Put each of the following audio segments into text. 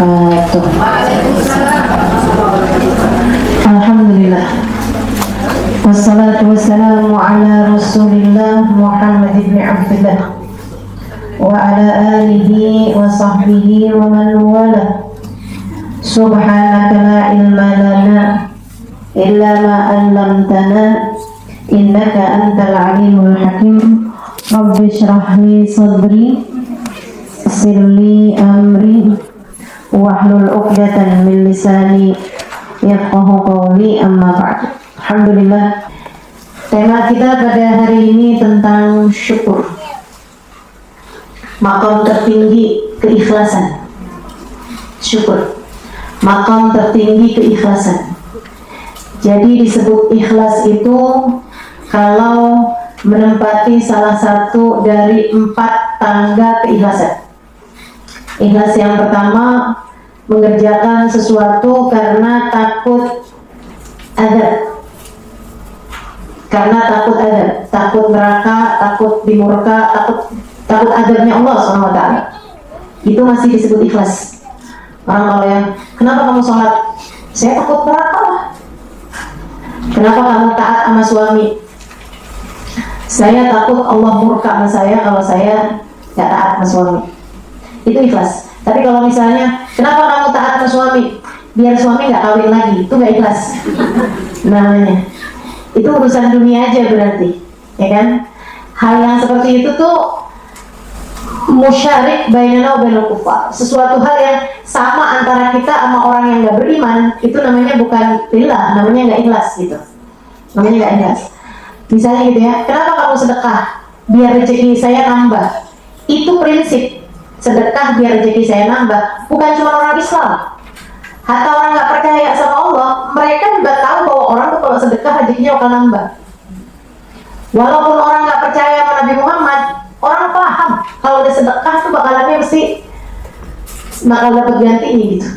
wabarakatuh. Alhamdulillah. Wassalatu wassalamu ala Rasulillah Muhammad ibn Abdullah wa ala alihi wa sahbihi wa man wala. Subhanaka la ilma lana illa ma 'allamtana innaka antal alimul hakim. Rabbi shrah li sadri yassir li amri wahlul 'uqdatam min lisani yafqahu qawli, amma ba'd. Alhamdulillah, tema kita pada hari ini tentang syukur, maqam tertinggi keikhlasan. Syukur, maqam tertinggi keikhlasan. Jadi disebut ikhlas itu kalau menempati salah satu dari 4 tangga keikhlasan. Ikhlas yang pertama, mengerjakan sesuatu karena takut azab. Karena takut azab, takut neraka, takut dimurka, takut azabnya Allah SWT. Itu masih disebut ikhlas. Orang kalau yang, kenapa kamu sholat? Saya takut neraka lah. Kenapa kamu taat sama suami? Saya takut Allah murka sama saya kalau saya gak taat sama suami. Itu ikhlas. Tapi kalau misalnya, kenapa kamu taat sama suami? Biar suami gak kawin lagi. Itu gak ikhlas namanya. Itu urusan dunia aja berarti, ya kan? Hal yang seperti itu tuh musyarik bainana wa bainal kufar. Sesuatu hal yang sama antara kita sama orang yang gak beriman, itu namanya bukan lillah, namanya gak ikhlas gitu. Namanya gak ikhlas. Misalnya gitu ya, kenapa kamu sedekah? Biar rezeki saya nambah. Itu prinsip. Sedekah biar rezeki saya nambah. Bukan cuma orang Islam. Hatta orang nggak percaya sama Allah, mereka juga tahu bahwa orang tuh kalau sedekah rezekinya bakal nambah. Walaupun orang nggak percaya sama Nabi Muhammad, orang paham kalau udah sedekah tuh bakalannya mesti bakal dapat gantinya gitu.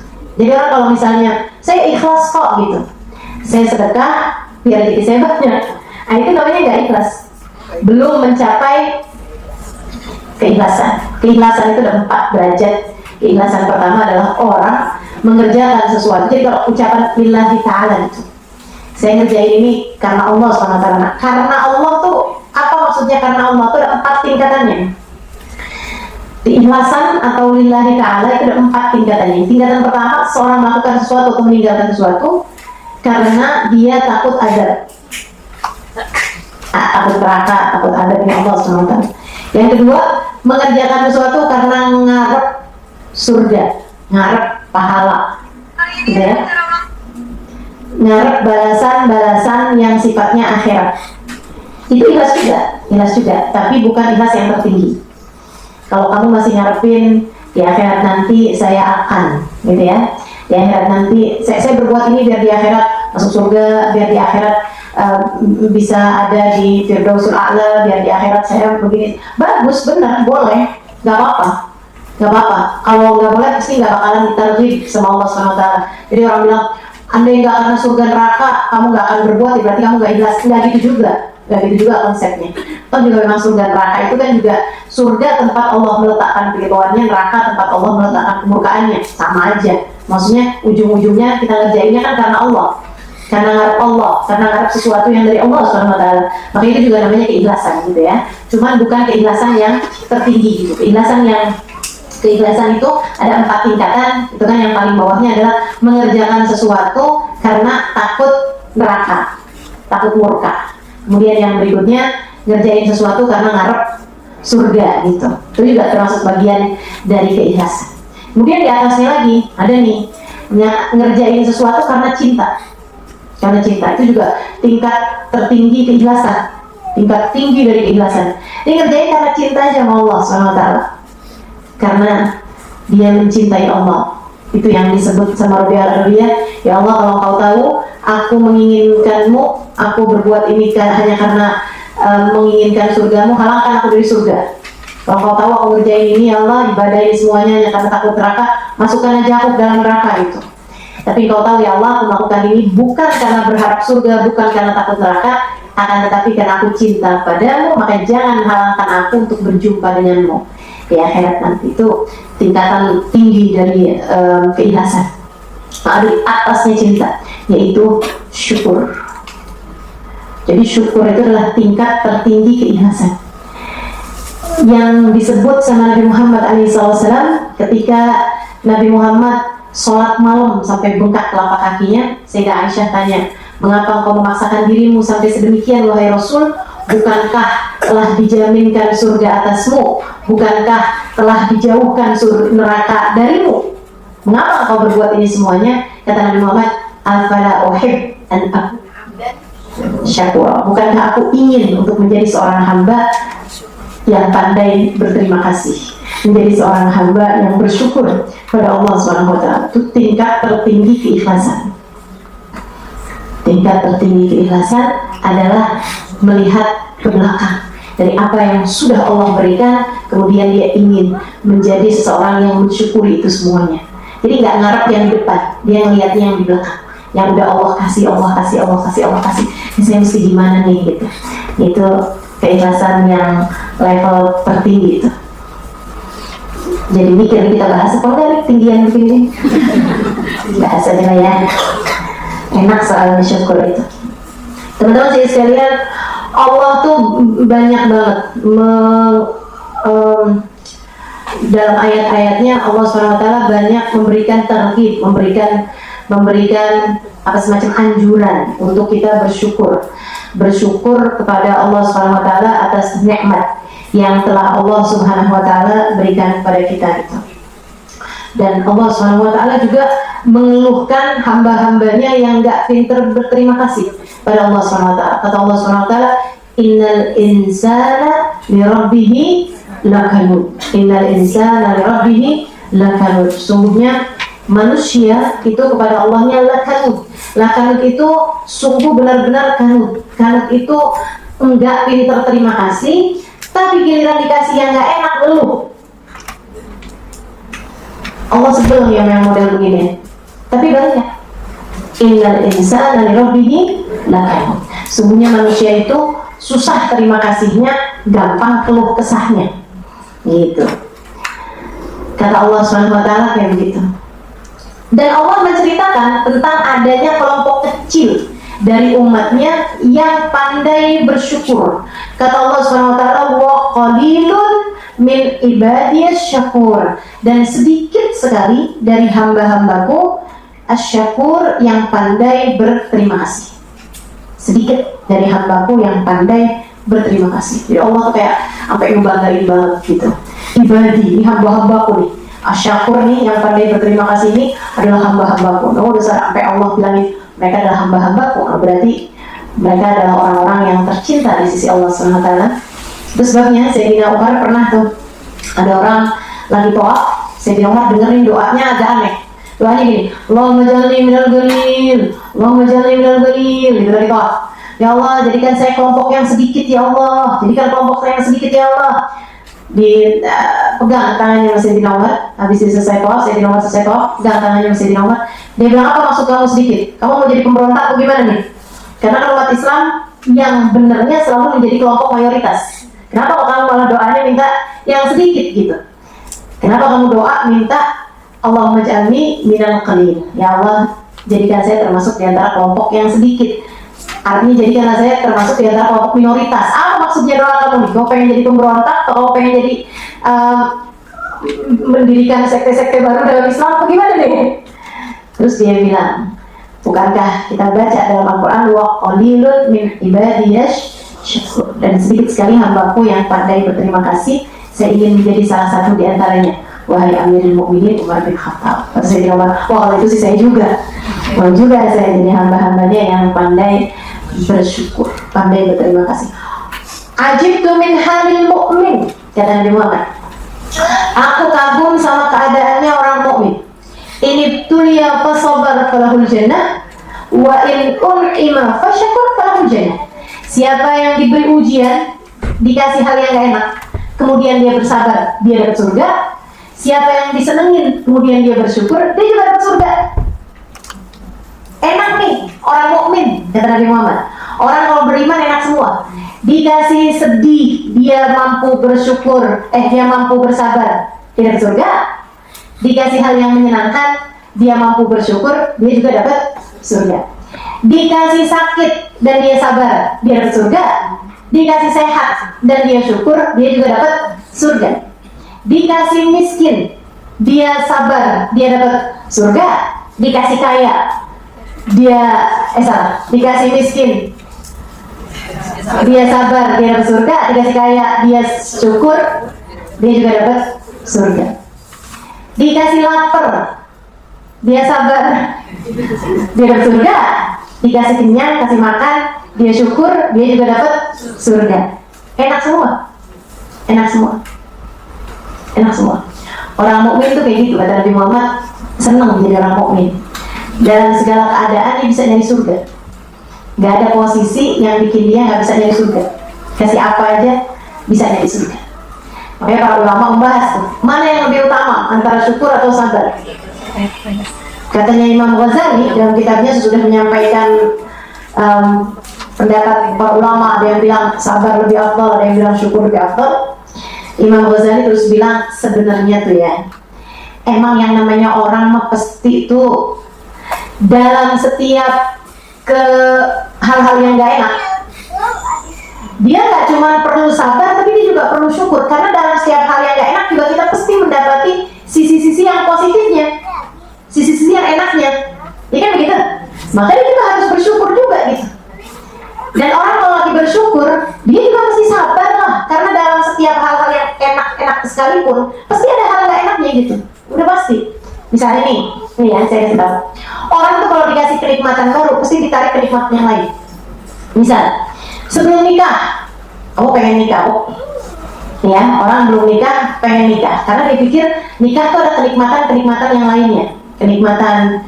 Jadi orang kalau misalnya saya ikhlas kok gitu, saya sedekah biar rezeki saya banyak, nah itu namanya nggak ikhlas, belum mencapai keikhlasan. Keikhlasan itu ada 4 derajat. Keikhlasan pertama adalah orang mengerjakan sesuatu. Jadi kalau ucapan lillahi ta'ala itu, saya ngerjain ini karena Allah SWT. Karena Allah tuh, apa maksudnya karena Allah tuh ada 4 tingkatannya. Keikhlasan atau lillahi ta'ala itu ada 4 tingkatannya. Tingkatan pertama, seorang melakukan sesuatu atau meninggalkan sesuatu karena dia takut azab, takut neraka, takut azabnya Allah SWT. Yang kedua, mengerjakan sesuatu karena ngarep surga, ngarep pahala, gitu ya. Ngarep balasan-balasan yang sifatnya akhirat. Itu ikhlas juga, tapi bukan ikhlas yang tertinggi. Kalau kamu masih ngarepin di akhirat nanti saya akan, gitu ya. Di akhirat nanti saya berbuat ini biar di akhirat masuk surga, biar di akhirat bisa ada di Firdausul A'la, biar di akhirat saya begini. Bagus, benar, boleh, nggak apa-apa. Gak apa-apa, kalau nggak boleh pasti nggak bakalan diterjib sama Allah SWT. Jadi orang bilang, andai nggak akan surga neraka, kamu nggak akan berbuat, ya berarti kamu nggak ikhlas. Nggak gitu juga konsepnya. Toh juga memang surga neraka itu kan juga surga tempat Allah meletakkan keridhoannya, neraka tempat Allah meletakkan kemurkaannya, sama aja. Maksudnya ujung-ujungnya kita ngerjainnya kan karena Allah, karena ngarep Allah, karena ngarep sesuatu yang dari Allah SWT. Maka itu juga namanya keikhlasan gitu ya. Cuman bukan keikhlasan yang tertinggi gitu. Keikhlasan itu ada 4 tingkatan. Itu kan yang paling bawahnya adalah mengerjakan sesuatu karena takut neraka, takut murka. Kemudian yang berikutnya ngerjain sesuatu karena ngarep surga gitu. Itu juga termasuk bagian dari keikhlasan. Kemudian di atasnya lagi ada nih, ngerjain sesuatu karena cinta. Karena cinta itu juga tingkat tertinggi keikhlasan, tingkat tinggi dari keikhlasan. Dia ngerjain karena cinta sama Allah SWT. Karena dia mencintai Allah. Itu yang disebut sama Rabbi al-Alawiyah, ya Allah, kalau kau tahu aku menginginkanmu, aku berbuat ini hanya karena menginginkan surgamu, halangkan aku dari surga. Kalau kau tahu aku ngerjain ini, ya Allah, ibadah ini semuanya hanya karena takut neraka, masukkan aja aku ke dalam neraka itu. Tapi kau tahu ya Allah, aku melakukan ini bukan karena berharap surga, bukan karena takut neraka, akan tetapi karena aku cinta padamu, maka jangan halangkan aku untuk berjumpa denganmu. di akhirat nanti. Itu tingkatan tinggi dari keikhlasan. Nah, di atasnya cinta, yaitu syukur. Jadi syukur itu adalah tingkat tertinggi keikhlasan yang disebut sama Nabi Muhammad SAW ketika Nabi Muhammad sholat malam sampai bengkak telapak kakinya, sehingga Aisyah tanya, mengapa engkau memaksakan dirimu sampai sedemikian wahai Rasul? Bukankah telah dijaminkan surga atasmu? Bukankah telah dijauhkan neraka darimu? Mengapa engkau berbuat ini semuanya? Kata Nabi Muhammad, afala uhib an syakur. Bukankah aku ingin untuk menjadi seorang hamba yang pandai berterima kasih, menjadi seorang hamba yang bersyukur pada Allah Subhanahu wa taala. Itu tingkat tertinggi keikhlasan. Tingkat tertinggi keikhlasan adalah melihat ke belakang dari apa yang sudah Allah berikan, kemudian dia ingin menjadi seseorang yang mensyukuri itu semuanya. Jadi nggak ngarep yang di depan, dia ngelihatnya yang di belakang. Yang udah Allah kasih, Allah kasih, Allah kasih, Allah kasih. Ini saya mesti gimana nih gitu. Itu keikhlasan yang level tertinggi itu. Jadi mikir kita bahas apa enggak tinggian begini. Bahas aja lah ya. Enak soal syukur itu. Teman-teman saya sekalian, Allah tuh banyak banget dalam ayat-ayatnya Allah SWT banyak memberikan targhib, memberikan apa semacam anjuran untuk kita bersyukur kepada Allah SWT atas nikmat yang telah Allah SWT berikan kepada kita itu. Dan Allah SWT juga mengeluhkan hamba-hambanya yang gak pinter berterima kasih pada Allah SWT. Kata Allah SWT, innal insana lirabbihi lakanud. Innal insana lirabbihi lakanud. Sungguhnya manusia itu kepada Allahnya lakanud. Lakanud itu sungguh benar-benar kanud. Kanud itu enggak pinter terima kasih, tapi giliran dikasih yang enggak enak ngeluh. Allah sebelum yang model begini. Tapi banyak. Innal insana lirabbihi lakanud. Sungguhnya manusia itu susah terima kasihnya, gampang keluh kesahnya. Gitu. Kata Allah SWT kayak begitu. Dan Allah menceritakan tentang adanya kelompok kecil dari umatnya yang pandai bersyukur. Kata Allah SWT, wa qalilun min ibadiyas syakur. Dan sedikit sekali dari hamba-hambaku asyakur yang pandai berterima kasih. Sedikit dari hambaku yang pandai berterima kasih. Jadi Allah tuh kayak sampai ngebanggain banget gitu. Ibadi, ini hamba-hambaku nih. Asyakur nih yang pandai berterima kasih ini adalah hamba-hambaku. Nah, udah sampai Allah bilangin mereka adalah hamba-hambaku. Nah, berarti mereka adalah orang-orang yang tercinta di sisi Allah SWT. Terus sebabnya Sayyidina Umar pernah tuh ada orang lagi tawaf, Sayyidina Umar dengerin doanya agak aneh. Doanya gini, Allahumma jalni minal ghalil, Allahumma jalni minal ghalil, gitu lagi tawaf. Ya Allah, jadikan saya kelompok yang sedikit ya Allah, jadikan kelompok saya yang sedikit ya Allah. Pegang tangannya Sayyidina Umar, habis selesai tawaf, Sayyidina Umar selesai tawaf, pegang tangannya Sayyidina Umar. Dia bilang, apa maksud kamu sedikit? Kamu mau jadi pemberontak atau gimana nih? Karena kalau umat Islam yang benernya selalu menjadi kelompok mayoritas. Kenapa kamu malah doanya minta yang sedikit gitu? Kenapa kamu doa minta Allahumma ja'alni minal qalil? Ya Allah, jadikan saya termasuk di antara kelompok yang sedikit. Artinya jadikanlah saya termasuk di antara kelompok minoritas. Apa maksudnya doa kamu nih? Kamu pengen jadi pemberontak atau kamu pengen jadi mendirikan sekte-sekte baru dalam Islam? Apa gimana nih? Terus dia bilang, bukankah kita baca dalam Al-Quran wa qalilun min ibadiyas syakur, dan sedikit sekali hambaku yang pandai berterima kasih, saya ingin menjadi salah satu di antaranya. Wahai Amirul Mukminin Umar bin Khattab. Terus saya bilang, wah kalau itu sih saya juga. Mau juga saya jadi hamba-hambanya yang pandai bersyukur, pandai berterima kasih. Ajibtu min halil mu'min, kata Nabi Muhammad. Aku kagum sama keadaannya orang mukmin. Ini tulia fasabar falahul jannah, wa in un'ima fasyakur falahul jannah. Siapa yang diberi ujian, dikasih hal yang gak enak, kemudian dia bersabar, dia dapat surga. Siapa yang disenengin, kemudian dia bersyukur, dia juga dapat surga. Enak nih, orang mukmin, kata Nabi Muhammad. Orang kalau beriman enak semua. Dikasih sedih, dia mampu bersyukur, dia mampu bersabar, dia dapat surga. Dikasih hal yang menyenangkan, dia mampu bersyukur, dia juga dapat surga. Dikasih sakit dan dia sabar, dia dapat surga. Dikasih sehat dan dia syukur, dia juga dapat surga. Dikasih miskin, dia sabar, dia dapat surga. Dikasih kaya, dikasih miskin, dia sabar, dia dapat surga. Dikasih kaya, dia syukur, dia juga dapat surga. Dikasih lapar, dia sabar, dia dapat surga. Dikasih kenyang, kasih makan, dia syukur, dia juga dapat surga. Enak semua, enak semua, enak semua. Orang mukmin tuh kayak gitu, kata Nabi Muhammad, senang jadi orang mukmin. Dalam segala keadaan dia bisa nyari surga. Gak ada posisi yang bikin dia gak bisa nyari surga. Kasih apa aja bisa nyari surga. Makanya para ulama membahas tuh, mana yang lebih utama antara syukur atau sabar. Katanya Imam Ghazali dalam kitabnya sudah menyampaikan pendapat para ulama. Ada yang bilang sabar lebih afdal, ada yang bilang syukur lebih afdal. Imam Ghazali terus bilang sebenarnya tuh ya, emang yang namanya orang mah pasti itu dalam setiap ke hal-hal yang gak enak, dia gak cuma perlu sabar, tapi dia juga perlu syukur. Karena dalam setiap hal yang gak enak juga kita pasti mendapati sisi-sisi yang positifnya, sisi-sisi yang enaknya, ya kan begitu? Makanya kita harus bersyukur juga gitu. Dan orang kalau lagi bersyukur, dia juga pasti sabar lah. Karena dalam setiap hal-hal yang enak-enak sekalipun, pasti ada hal gak enaknya gitu. Udah pasti. Misalnya nih ya saya kasih tahu. Orang tuh kalau dikasih kenikmatan baru, pasti ditarik kenikmatan yang lain. Misal, sebelum nikah, kamu pengen nikah, ya orang belum nikah pengen nikah, karena dia pikir nikah tuh ada kenikmatan-kenikmatan yang lainnya, kenikmatan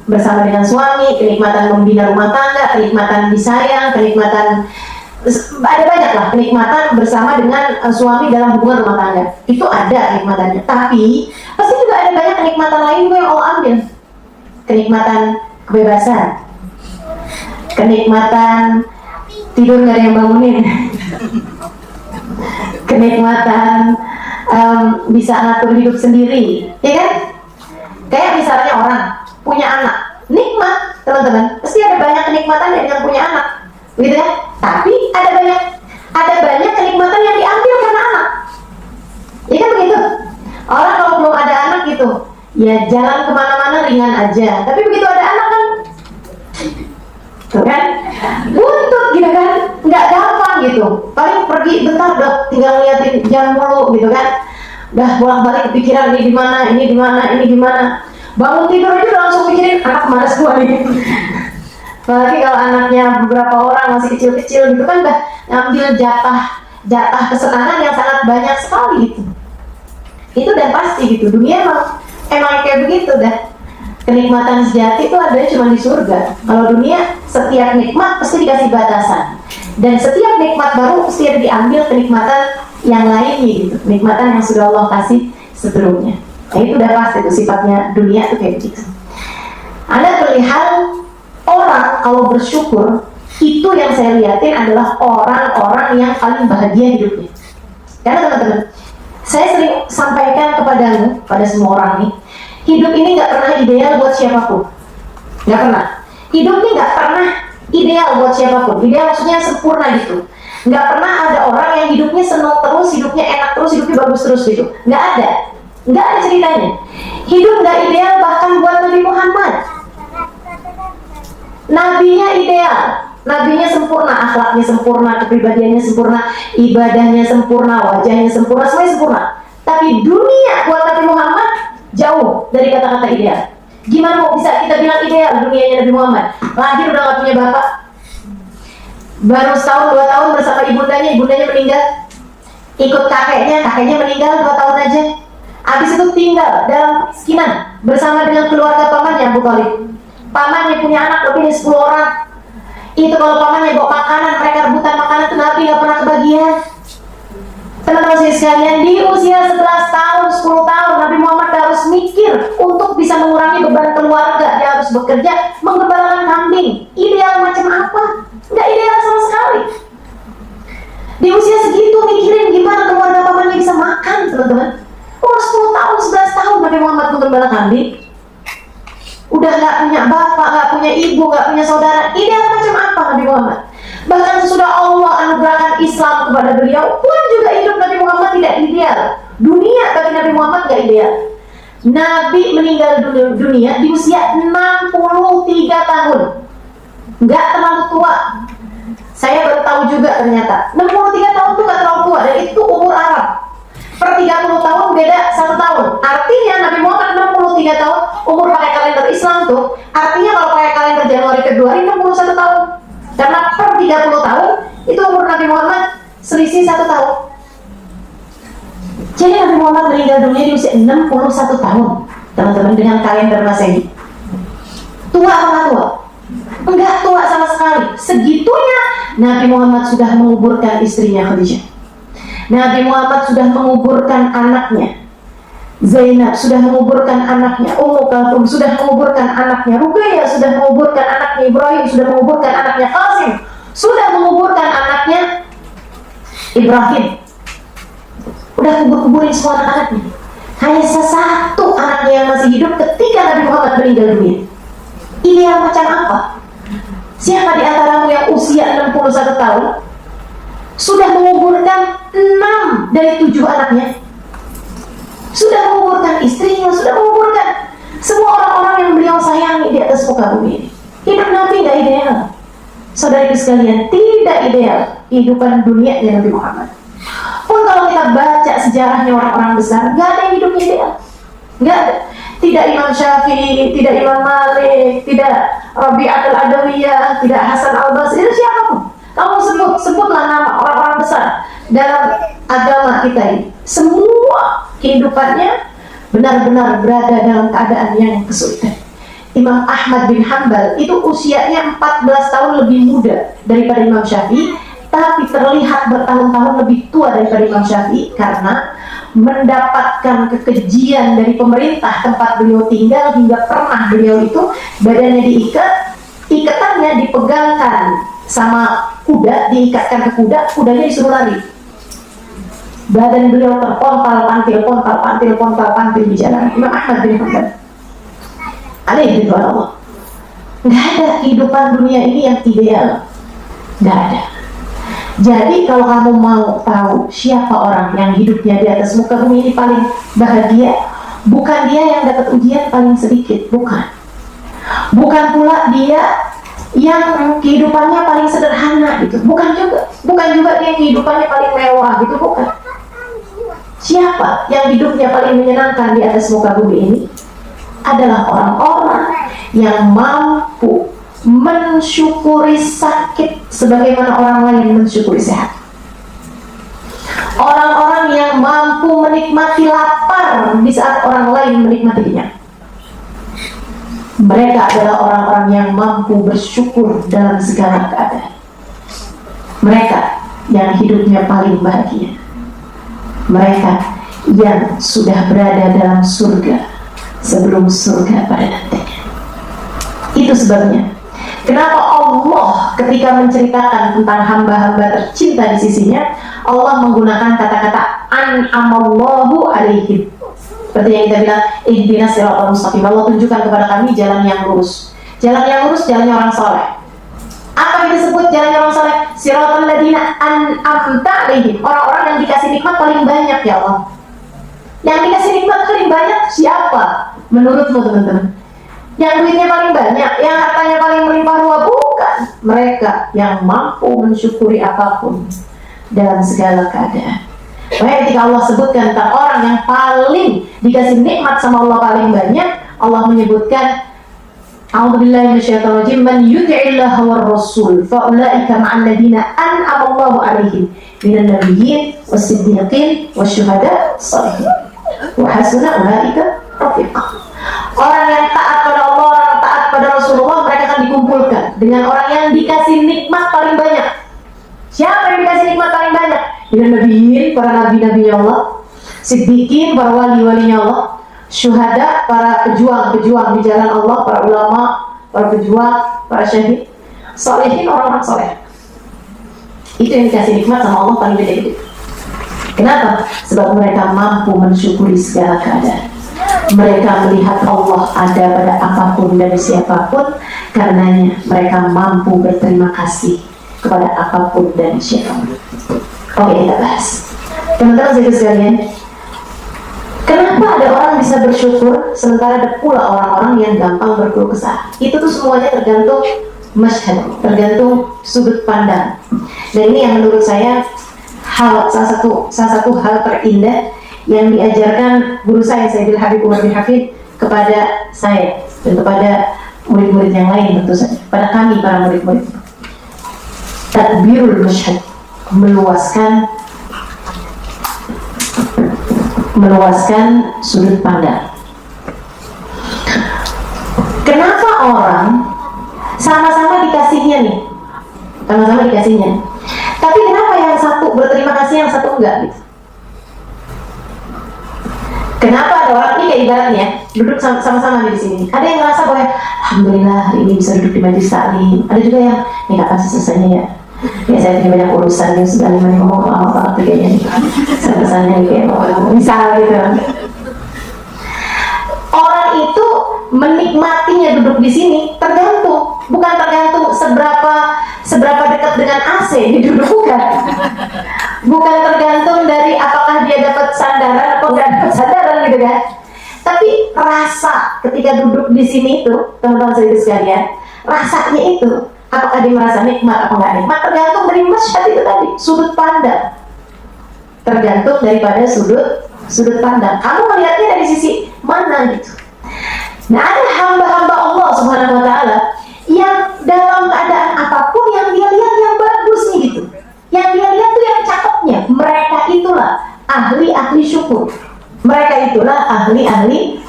bersama dengan suami, kenikmatan membina rumah tangga, kenikmatan disayang, kenikmatan ada banyak lah kenikmatan bersama dengan suami dalam hubungan rumah tangga. Itu ada kenikmatannya, tapi pasti juga ada banyak kenikmatan lain yang Allah ambil. Kenikmatan kebebasan, kenikmatan tidur gak ada yang bangunin, kenikmatan bisa ngatur hidup sendiri, ya kan? Kayak misalnya orang punya anak, nikmat teman-teman, pasti ada banyak kenikmatan dengan punya anak, gitu ya. Tapi ada banyak kenikmatan yang diambil karena anak, ya kan begitu? Orang kalau belum ada anak gitu, ya jalan kemana-mana ringan aja. Tapi begitu ada anak kan, tuh kan, buntut gitu kan, nggak gampang gitu. Paling pergi bentar dok, tinggal liatin jam mulu gitu kan. Udah bolak-balik kepikiran ini gimana, ini gimana, ini gimana. Bangun tidur aja udah langsung mikirin anak kemana semua nih. Apalagi kalau anaknya beberapa orang masih kecil-kecil gitu kan, udah ngambil jatah kesenangan yang sangat banyak sekali gitu. Itu udah pasti gitu. Dunia emang kayak begitu dah. Kenikmatan sejati itu ada cuma di surga. Kalau dunia, setiap nikmat pasti dikasih batasan, dan setiap nikmat baru pasti ada diambil kenikmatan yang lainnya gitu, kenikmatan yang sudah Allah kasih sebelumnya. Nah itu udah pasti tuh sifatnya dunia tuh kayak begitu. Anda perlihat orang kalau bersyukur, itu yang saya lihatin adalah orang-orang yang paling bahagia hidupnya. Karena teman-teman, saya sering sampaikan kepadamu, pada semua orang nih, hidup ini gak pernah ideal buat siapapun. Gak pernah. Hidup ini gak pernah ideal buat siapapun. Ideal maksudnya sempurna gitu. Gak pernah ada orang yang hidupnya senang terus, hidupnya enak terus, hidupnya bagus terus gitu. Gak ada. Gak ada ceritanya. Hidup gak ideal bahkan buat Nabi Muhammad. Nabinya ideal. Nabinya sempurna, akhlaknya sempurna, kepribadiannya sempurna, ibadahnya sempurna, wajahnya sempurna, semuanya sempurna. Tapi dunia buat Nabi Muhammad jauh dari kata-kata ideal. Gimana mau bisa kita bilang ideal dunianya Nabi Muhammad? Lahir udah gak punya bapak, baru setahun 2 tahun bersama ibundanya meninggal. Ikut kakeknya meninggal 2 tahun aja. Habis itu tinggal dalam kemiskinan bersama dengan keluarga pamannya Abu Thalib. Pamannya punya anak lebih dari 10 orang. Itu kalau pamannya bawa makanan, mereka rebutan makanan, tuh Nabi gak pernah kebagian. Teman-teman saya sekalian, di usia 11 tahun, 10 tahun, Nabi Muhammad harus mikir untuk bisa mengurangi beban keluarga. Dia harus bekerja, menggembalakan kambing. Ideal macam apa? Nggak ideal sama sekali. gembala kambing, udah nggak punya bapak, nggak punya ibu, nggak punya saudara. Ideal macam apa Nabi Muhammad? Bahkan sesudah Allah anugerahkan Islam kepada beliau pun juga hidup Nabi Muhammad tidak ideal. Dunia bagi Nabi Muhammad nggak ideal. Nabi meninggal dunia di usia 63 tahun, nggak terlalu tua. Saya baru tahu juga ternyata 63 tahun itu nggak terlalu tua, dan itu umur Arab. Per 30 tahun beda 1 tahun. Artinya Nabi Muhammad 63 tahun, umur pakai kalender Islam tuh. Artinya kalau pakai kalender Januari Februari 61 tahun. Karena per 30 tahun itu umur Nabi Muhammad selisih 1 tahun. Jadi Nabi Muhammad meninggal dunia di usia 61 tahun, teman-teman, dengan kalender Masehi. Tua apa nggak tua? Enggak tua sama sekali. Segitunya Nabi Muhammad sudah menguburkan istrinya Khadijah. Nabi Muhammad sudah menguburkan anaknya Zainab, sudah menguburkan anaknya Ummu Kalthum, sudah menguburkan anaknya Ruqayyah, sudah menguburkan anaknya Ibrahim, sudah menguburkan anaknya Qasim, sudah menguburkan anaknya Ibrahim. Udah kubur-kuburin semua anak-anaknya. Hanya satu anaknya yang masih hidup ketika Nabi Muhammad meninggal dunia. Ideal macam apa? Siapa di antaramu yang usia 61 tahun sudah menguburkan 6 dari 7 anaknya? Sudah menguburkan istrinya, sudah menguburkan semua orang-orang yang beliau sayangi di atas muka bumi ini. Hidup Nabi tidak ideal. Saudaraku sekalian, tidak ideal kehidupan dunia di Nabi Muhammad. Pun kalau kita baca sejarahnya orang-orang besar, nggak ada yang hidupnya ideal. Nggak ada. Tidak Imam Syafi'i, tidak Imam Malik, tidak Rabi'atul Adawiyah, tidak Hasan al-Basri, itu siapapun. Kamu sebutlah nama orang-orang besar dalam agama kita ini. Semua kehidupannya benar-benar berada dalam keadaan yang kesulitan. Imam Ahmad bin Hanbal itu usianya 14 tahun lebih muda daripada Imam Syafi'i, tapi terlihat bertahun-tahun lebih tua daripada Imam Syafi'i karena mendapatkan kekejian dari pemerintah tempat beliau tinggal, hingga pernah beliau itu badannya diikat, ikatannya dipegangkan sama kuda, diikatkan ke kuda, kudanya disuruh lari. Badan beliau terpontal-pantil di jalan. Imam Ahmad bin Hanbal. Alaihi Allah. Nggak ada kehidupan dunia ini yang ideal. Nggak ada. Jadi kalau kamu mau tahu siapa orang yang hidupnya di atas muka bumi ini paling bahagia, bukan dia yang dapat ujian paling sedikit, bukan. Bukan pula dia yang kehidupannya paling sederhana gitu, bukan juga dia kehidupannya paling mewah gitu, bukan. Siapa yang hidupnya paling menyenangkan di atas muka bumi ini adalah orang-orang yang mampu mensyukuri sakit sebagaimana orang lain mensyukuri sehat. Orang-orang yang mampu menikmati lapar di saat orang lain menikmati kenyang. Mereka adalah orang-orang yang mampu bersyukur dalam segala keadaan. Mereka yang hidupnya paling bahagia. Mereka yang sudah berada dalam surga sebelum surga pada nantinya. Itu sebabnya kenapa Allah ketika menceritakan tentang hamba-hamba tercinta di sisinya, Allah menggunakan kata-kata an'amallahu alaihim. Seperti yang kita bilang, ihdinas siratal mustaqim. Allah tunjukkan kepada kami jalan yang lurus. Jalan yang lurus, jalannya orang soleh. Apa yang disebut jalannya orang soleh? Siratal ladina an'amta alaihim. Orang-orang yang dikasih nikmat paling banyak ya Allah. Yang dikasih nikmat paling banyak siapa? Menurutmu teman-teman? Yang duitnya paling banyak, yang hartanya paling melimpah ruah, bukan. Mereka yang mampu mensyukuri apapun dalam segala keadaan. Makanya ketika Allah sebutkan tentang orang yang paling dikasih nikmat sama Allah paling banyak, Allah menyebutkan a'udzubillahi minasyaitonir rajim, man yuti'illaha war rasul fa ulaika ma'al ladina an'ama Allahu 'alaihim minan nabiyyin was-siddiqin wasyuhada shalihin wa hasuna ulaika rafiqa. Orang yang taat pada Allah, orang yang taat pada Rasulullah, mereka akan dikumpulkan dengan orang yang dikasih nikmat paling banyak. Siapa yang dikasih nikmat paling banyak? Dengan nabiyyin, para nabi-nabi Allah, siddiqin, para wali-walinya Allah, syuhada, para pejuang-pejuang di jalan Allah, para ulama, para pejuang, para syahid, salihin, orang-orang saleh. Itu yang dikasih nikmat sama Allah paling gede. Kenapa? Sebab mereka mampu mensyukuri segala keadaan. Mereka melihat Allah ada pada apapun dan siapapun, karenanya mereka mampu berterima kasih kepada apapun dan siapapun. Oke, kita bahas. Teman-teman sekalian, kenapa ada orang bisa bersyukur sementara ada pula orang-orang yang gampang berkeluh kesah? Itu tuh semuanya tergantung masyhad, tergantung sudut pandang. Dan ini yang menurut saya salah satu hal terindah yang diajarkan guru saya Sayyidil Habib Umar bin Hafid kepada saya dan kepada murid-murid yang lain, tentu saja pada kami para murid-murid. Tadbirul masyhad, meluaskan sudut pandang. Kenapa orang sama-sama dikasihnya nih, tapi kenapa yang satu berterima kasih, yang satu enggak gitu? Kenapa ada orang ini kayak ibaratnya duduk sama-sama di sini, ada yang merasa bahwa alhamdulillah hari ini bisa duduk di majelis taklim, ada juga yang ini kapan selesainya ya. Ya saya punya banyak urusan yang sudah lima ngomong lama banget kayaknya nih. Selesainya kayak misal gitu. Orang itu menikmatinya duduk di sini bukan tergantung seberapa dekat dengan AC didudukan. Bukan tergantung dari apakah dia dapat sandaran atau nggak dapat sandaran gitu kan. Tapi rasa ketika duduk di sini itu, teman-teman sekalian, rasanya itu apakah dia merasa nikmat atau nggak nikmat tergantung dari masyhad itu tadi, sudut pandang. Tergantung daripada sudut pandang. Kamu melihatnya dari sisi mana gitu. Nah, ada hamba-hamba Allah Subhanahu wa taala yang dalam keadaan apapun yang dia lihat yang bagus nih gitu. Yang dia lihat tuh yang cakepnya. Mereka itulah ahli-ahli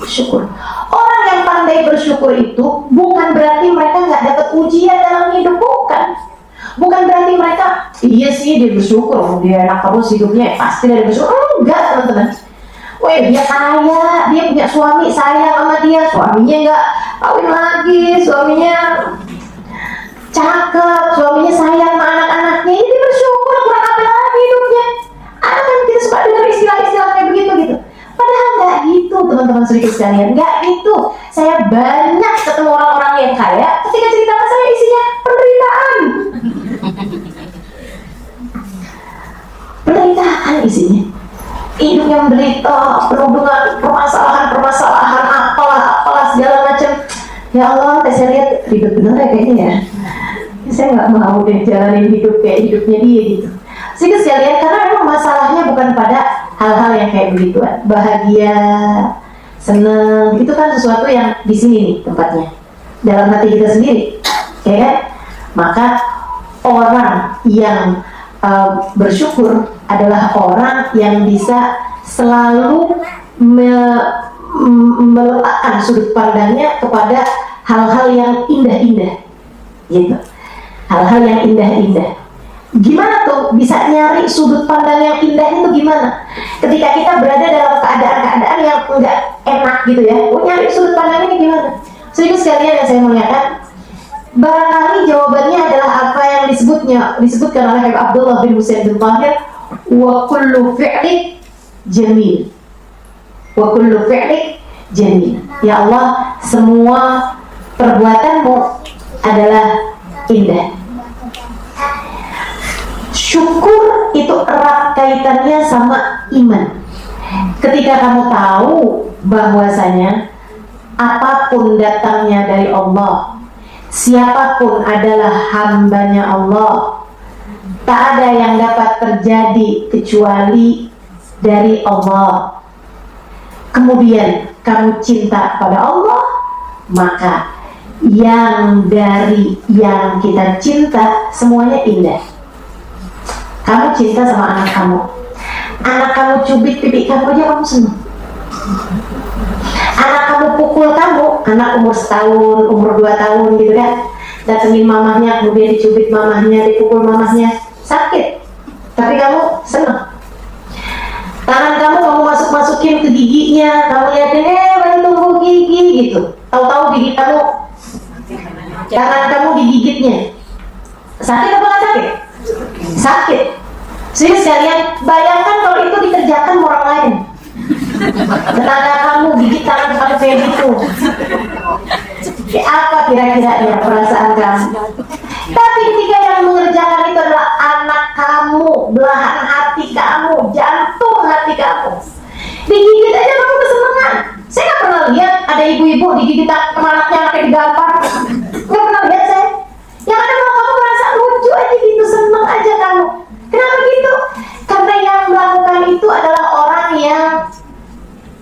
syukur. Orang yang pandai bersyukur itu bukan berarti mereka nggak dapat ujian dalam hidup, bukan berarti mereka iya sih dia bersyukur, dia enak terus hidupnya, pasti dia bersyukur. Enggak, teman-teman. Dia kaya, dia punya suami sayang sama dia, suaminya nggak kawin lagi, suaminya cakep, suaminya sayang sama anak-anaknya, ini dia bersyukur, kurang apa lagi hidupnya. Ada kan kita suka dengar istilah-istilah kayak begitu gitu. Padahal nggak gitu, teman-teman sedikit sekalian, nggak gitu. Saya banyak ketemu orang-orang yang kaya, ketika cerita saya isinya penderitaan isinya. Hidupnya menderita, penuh dengan permasalahan apalah segala macam. Ya Allah, saya lihat ribet bener ya kayaknya ya. Saya nggak mau deh jalanin hidup kayak hidupnya dia gitu. Sehingga sekalian, karena memang masalahnya bukan pada hal-hal yang kayak begitu, bahagia, seneng, itu kan sesuatu yang di sini nih tempatnya, dalam hati kita sendiri, ya kan? Maka orang yang bersyukur adalah orang yang bisa selalu meletakkan sudut pandangnya kepada hal-hal yang indah-indah, gitu. Hal-hal yang indah-indah. Gimana tuh bisa nyari sudut pandang yang indah itu gimana? Ketika kita berada dalam keadaan-keadaan yang enggak enak gitu ya, nyari sudut pandangnya gimana? Sedikit sekalian yang saya muliakan, barangkali jawabannya adalah apa yang disebutkan oleh Habib Abdullah bin Husain bin Tahir, wa kullu fi'lik jamil. Wa kullu fi'lik jamil. Ya Allah, semua perbuatanmu adalah indah. Syukur itu erat kaitannya sama iman. Ketika kamu tahu bahwasanya apapun datangnya dari Allah, siapapun adalah hambanya Allah, tak ada yang dapat terjadi kecuali dari Allah. Kemudian kamu cinta kepada Allah, maka yang dari yang kita cinta semuanya indah. Kamu cinta sama anak kamu cubit pipi kamu aja kamu senang. Anak kamu pukul kamu, anak umur 1 tahun, umur 2 tahun gitu kan, datengin mamahnya, kemudian dicubit mamahnya, dipukul mamahnya, sakit, tapi kamu senang. Tangan kamu masukin ke giginya, kamu lihatin baru tumbuh gigi gitu, tahu-tahu gigi kamu, tangan kamu digigitnya, sakit apa nggak sakit? Sakit. Sehingga sekalian, bayangkan kalau itu dikerjakan orang lain. Tetangga kamu gigit tangan apa kira-kira ya perasaan kamu? Tapi ketika yang mengerjakan itu adalah anak kamu, belahan hati kamu, jantung hati kamu, digigit aja kamu kesenangan. Saya nggak pernah lihat ada ibu-ibu digigit anaknya anaknya digampar. Nggak pernah lihat saya. Yang ada malah kamu merasa lucu aja gitu, seneng aja kamu. Kenapa gitu? Karena yang melakukan itu adalah orang yang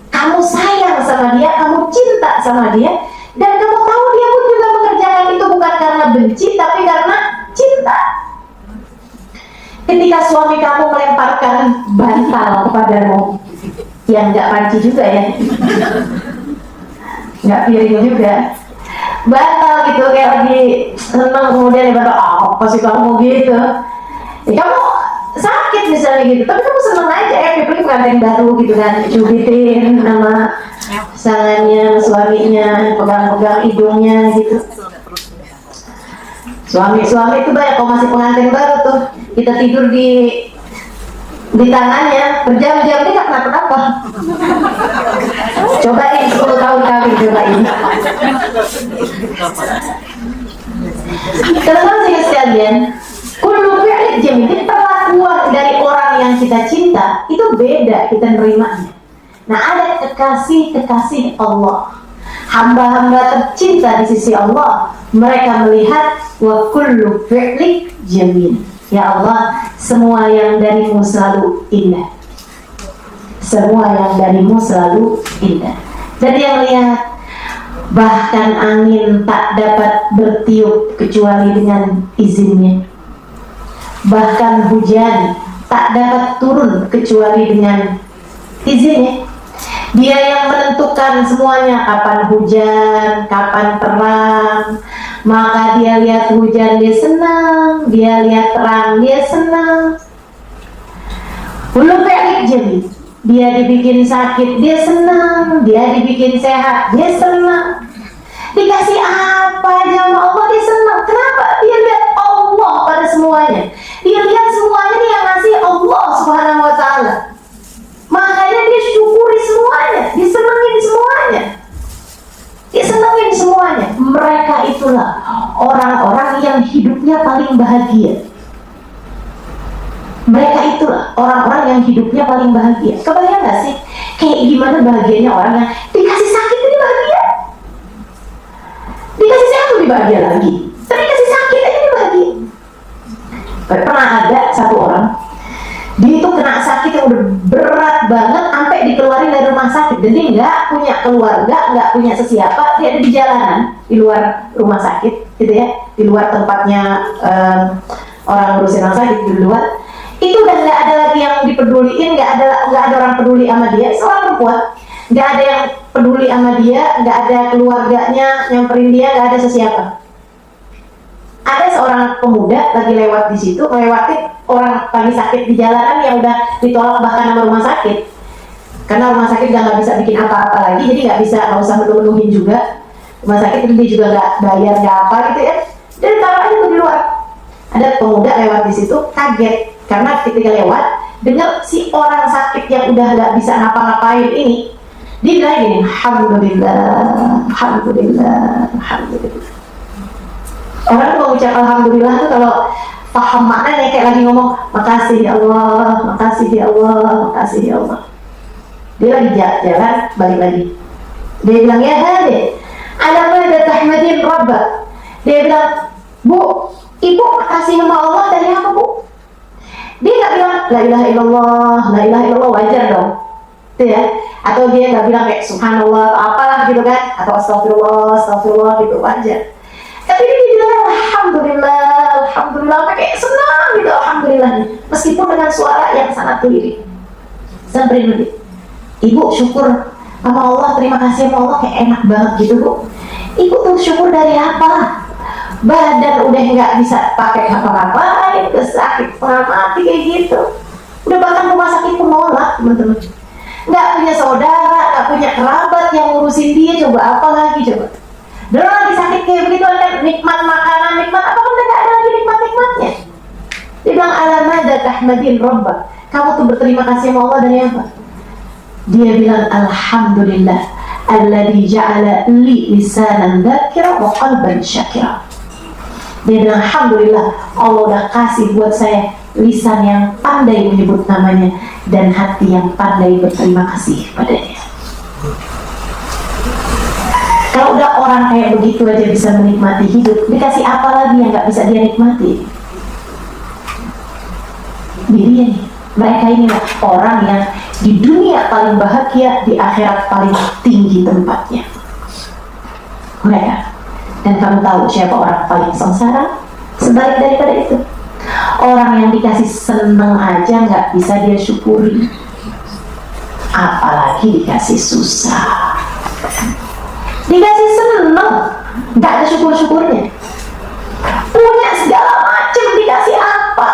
kamu sayang sama dia, kamu cinta sama dia, dan kamu tahu dia pun juga mengerjakan itu bukan karena benci, tapi karena cinta. Ketika suami kamu melemparkan bantal kepadamu, yang nggak panci juga ya, nggak piring juga, bantal gitu kayak lagi seneng, kemudian dia bantal, apa sih kamu gitu, ya, kamu sakit misalnya gitu, tapi kamu seneng aja ya, beli pengantin baru gitu kan, cubitin nama pasangannya, suaminya, pegang-pegang hidungnya gitu. Suami itu banyak kalau masih pengantin baru tuh, kita tidur di tangannya berjam-jam, dia nggak kenapa-napa. Cobain 10 tahun kali, cobain. Teman-teman sekalian, kullu fi'lin jamil, perlakuan dari orang yang kita cinta itu beda kita nerimanya. Nah, ada kekasih Allah, hamba-hamba tercinta di sisi Allah, mereka melihat wa kullu fi'lik jamil. Ya Allah, semua yang darimu selalu indah. Semua yang darimu selalu indah. Jadi yang lihat, bahkan angin tak dapat bertiup kecuali dengan izinnya. Bahkan hujan tak dapat turun kecuali dengan izinnya. Dia yang menentukan semuanya, kapan hujan, kapan terang. Maka dia lihat hujan dia senang, dia lihat terang dia senang. Belum fi'lik jamil, dia dibikin sakit dia senang, dia dibikin sehat dia senang. Dikasih apa aja sama Allah dia senang. Kenapa? Dia lihat Allah pada semuanya. Dia lihat semuanya dia ngasih Allah Subhanahu wa ta'ala. Makanya dia syukuri semuanya, disenengin semuanya, disenengin semuanya. Mereka itulah orang-orang yang hidupnya paling bahagia. Mereka itulah orang-orang yang hidupnya paling bahagia. Kebayang gak sih kayak gimana bahagianya orang yang dikasih sakit ini bahagia, dikasih sehat lebih bahagia lagi, tapi dikasih sakit aja ini bahagia. Pernah ada satu orang, dia itu kena sakit yang udah berat banget sampai dikeluarin dari rumah sakit, dan dia nggak punya keluarga, nggak punya sesiapa, dia ada di jalanan di luar rumah sakit gitu ya, di luar tempatnya orang ngurusin rumah sakit, di luar itu udah nggak ada lagi yang dipeduliin, nggak ada orang peduli sama dia, seorang perempuan, nggak ada yang peduli sama dia, nggak ada keluarganya nyamperin dia, nggak ada sesiapa. Ada seorang pemuda lagi lewat di situ, lewatin orang lagi sakit di jalanan yang udah ditolak bahkan sama rumah sakit, karena rumah sakit udah nggak bisa bikin apa-apa lagi, jadi nggak usah menuhin juga rumah sakit, dia juga nggak bayar nggak apa gitu ya, dan taruh aja tuh di luar. Ada pemuda lewat di situ, kaget karena ketika lewat dengar si orang sakit yang udah nggak bisa ngapa-ngapain ini, dia bilang gini, alhamdulillah, alhamdulillah, alhamdulillah. Orang tuh mengucap alhamdulillah tuh kalau paham maknanya kayak lagi ngomong makasih ya Allah, makasih ya Allah, makasih ya Allah. Dia lagi jalan balik lagi, dia bilang ya hadi alamada tahmadin rabbak. Dia bilang, bu, ibu makasih sama Allah dari apa bu? Dia nggak bilang la ilaha illallah, la ilaha illallah, wajar dong itu ya, atau dia nggak bilang kayak subhanallah atau apalah gitu kan, atau astagfirullah, astagfirullah gitu, wajar. Tapi dia bilang alhamdulillah, alhamdulillah, pakai senang gitu, alhamdulillah, meskipun dengan suara yang sangat lirik. Sampai nanti, ibu syukur sama Allah, terima kasih sama Allah, kayak enak banget gitu bu. Ibu tuh syukur dari apa? Badan udah nggak bisa pakai apa-apain, udah sakit setengah mati kayak gitu. Udah bahkan rumah sakit pun nolak teman-teman. Nggak punya saudara, nggak punya kerabat yang ngurusin dia, coba apa lagi coba. Dan lagi sakit kayak begitu, ada nikmat makanan, nikmat apa pun nggak ada lagi nikmat-nikmatnya. Dia bilang alamada tahmadin rabbak. Kamu tuh berterima kasih sama Allah dari apa? Dia bilang alhamdulillah alladzi ja'ala li lisanan dzakira wa qalban syakira. Dia bilang, alhamdulillah, Allah udah kasih buat saya lisan yang pandai menyebut namanya dan hati yang pandai berterima kasih padanya. Kalau udah orang kayak begitu aja bisa menikmati hidup, dikasih apa lagi yang gak bisa dia nikmati? Dia nih, mereka inilah orang yang di dunia paling bahagia, di akhirat paling tinggi tempatnya. Mereka. Dan kamu tahu siapa orang paling sengsara? Sebalik daripada itu, orang yang dikasih seneng aja nggak bisa dia syukuri, apalagi dikasih susah. Dikasih seneng, nggak ada syukur-syukurnya. Punya segala macam, dikasih apa?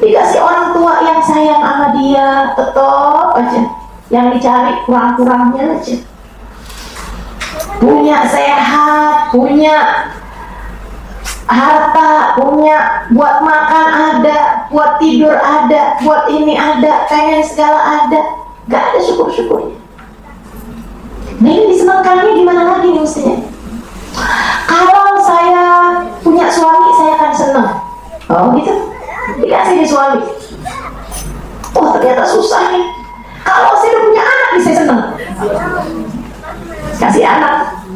Dikasih orang tua yang sayang sama dia, tetap aja yang dicari kurang-kurangnya aja. Punya sehat, punya harta, punya buat makan ada, buat tidur ada, buat ini ada, kayaknya segala ada, gak ada syukur-syukurnya. Nah ini disenangkannya gimana lagi nih mestinya? Kalau saya punya suami saya akan senang. Oh gitu, dikasih nih suami. Oh ternyata susah nih. Kalau saya udah punya anak bisa senang. Kasih anak,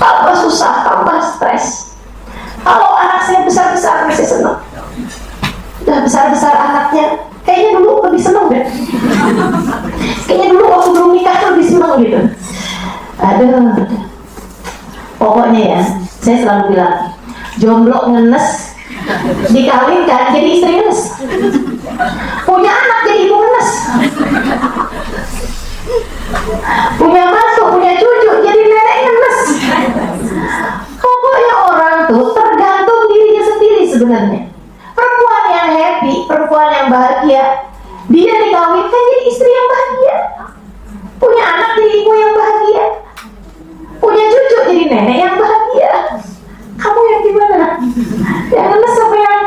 tambah susah, tambah stres. Kalau anak saya besar-besar bisa senang. Udah besar-besar anaknya, kayaknya dulu lebih senang deh. Kayaknya dulu waktu belum nikah lebih senang gitu. Aduh. Pokoknya ya, saya selalu bilang, jomblo ngenes, dikawinkan jadi istri ngenes. Punya anak jadi ibu ngenes. Punya mantu, punya cucu jadi nenek ngenes. Pokoknya orang tuh tergantung dirinya sendiri sebenarnya. Perempuan yang happy, perempuan yang bahagia, dia dikawinkan jadi istri yang bahagia. Punya anak jadi ibu yang bahagia. Punya cucu jadi nenek yang bahagia. Kamu yang gimana? Yang ngenes apa yang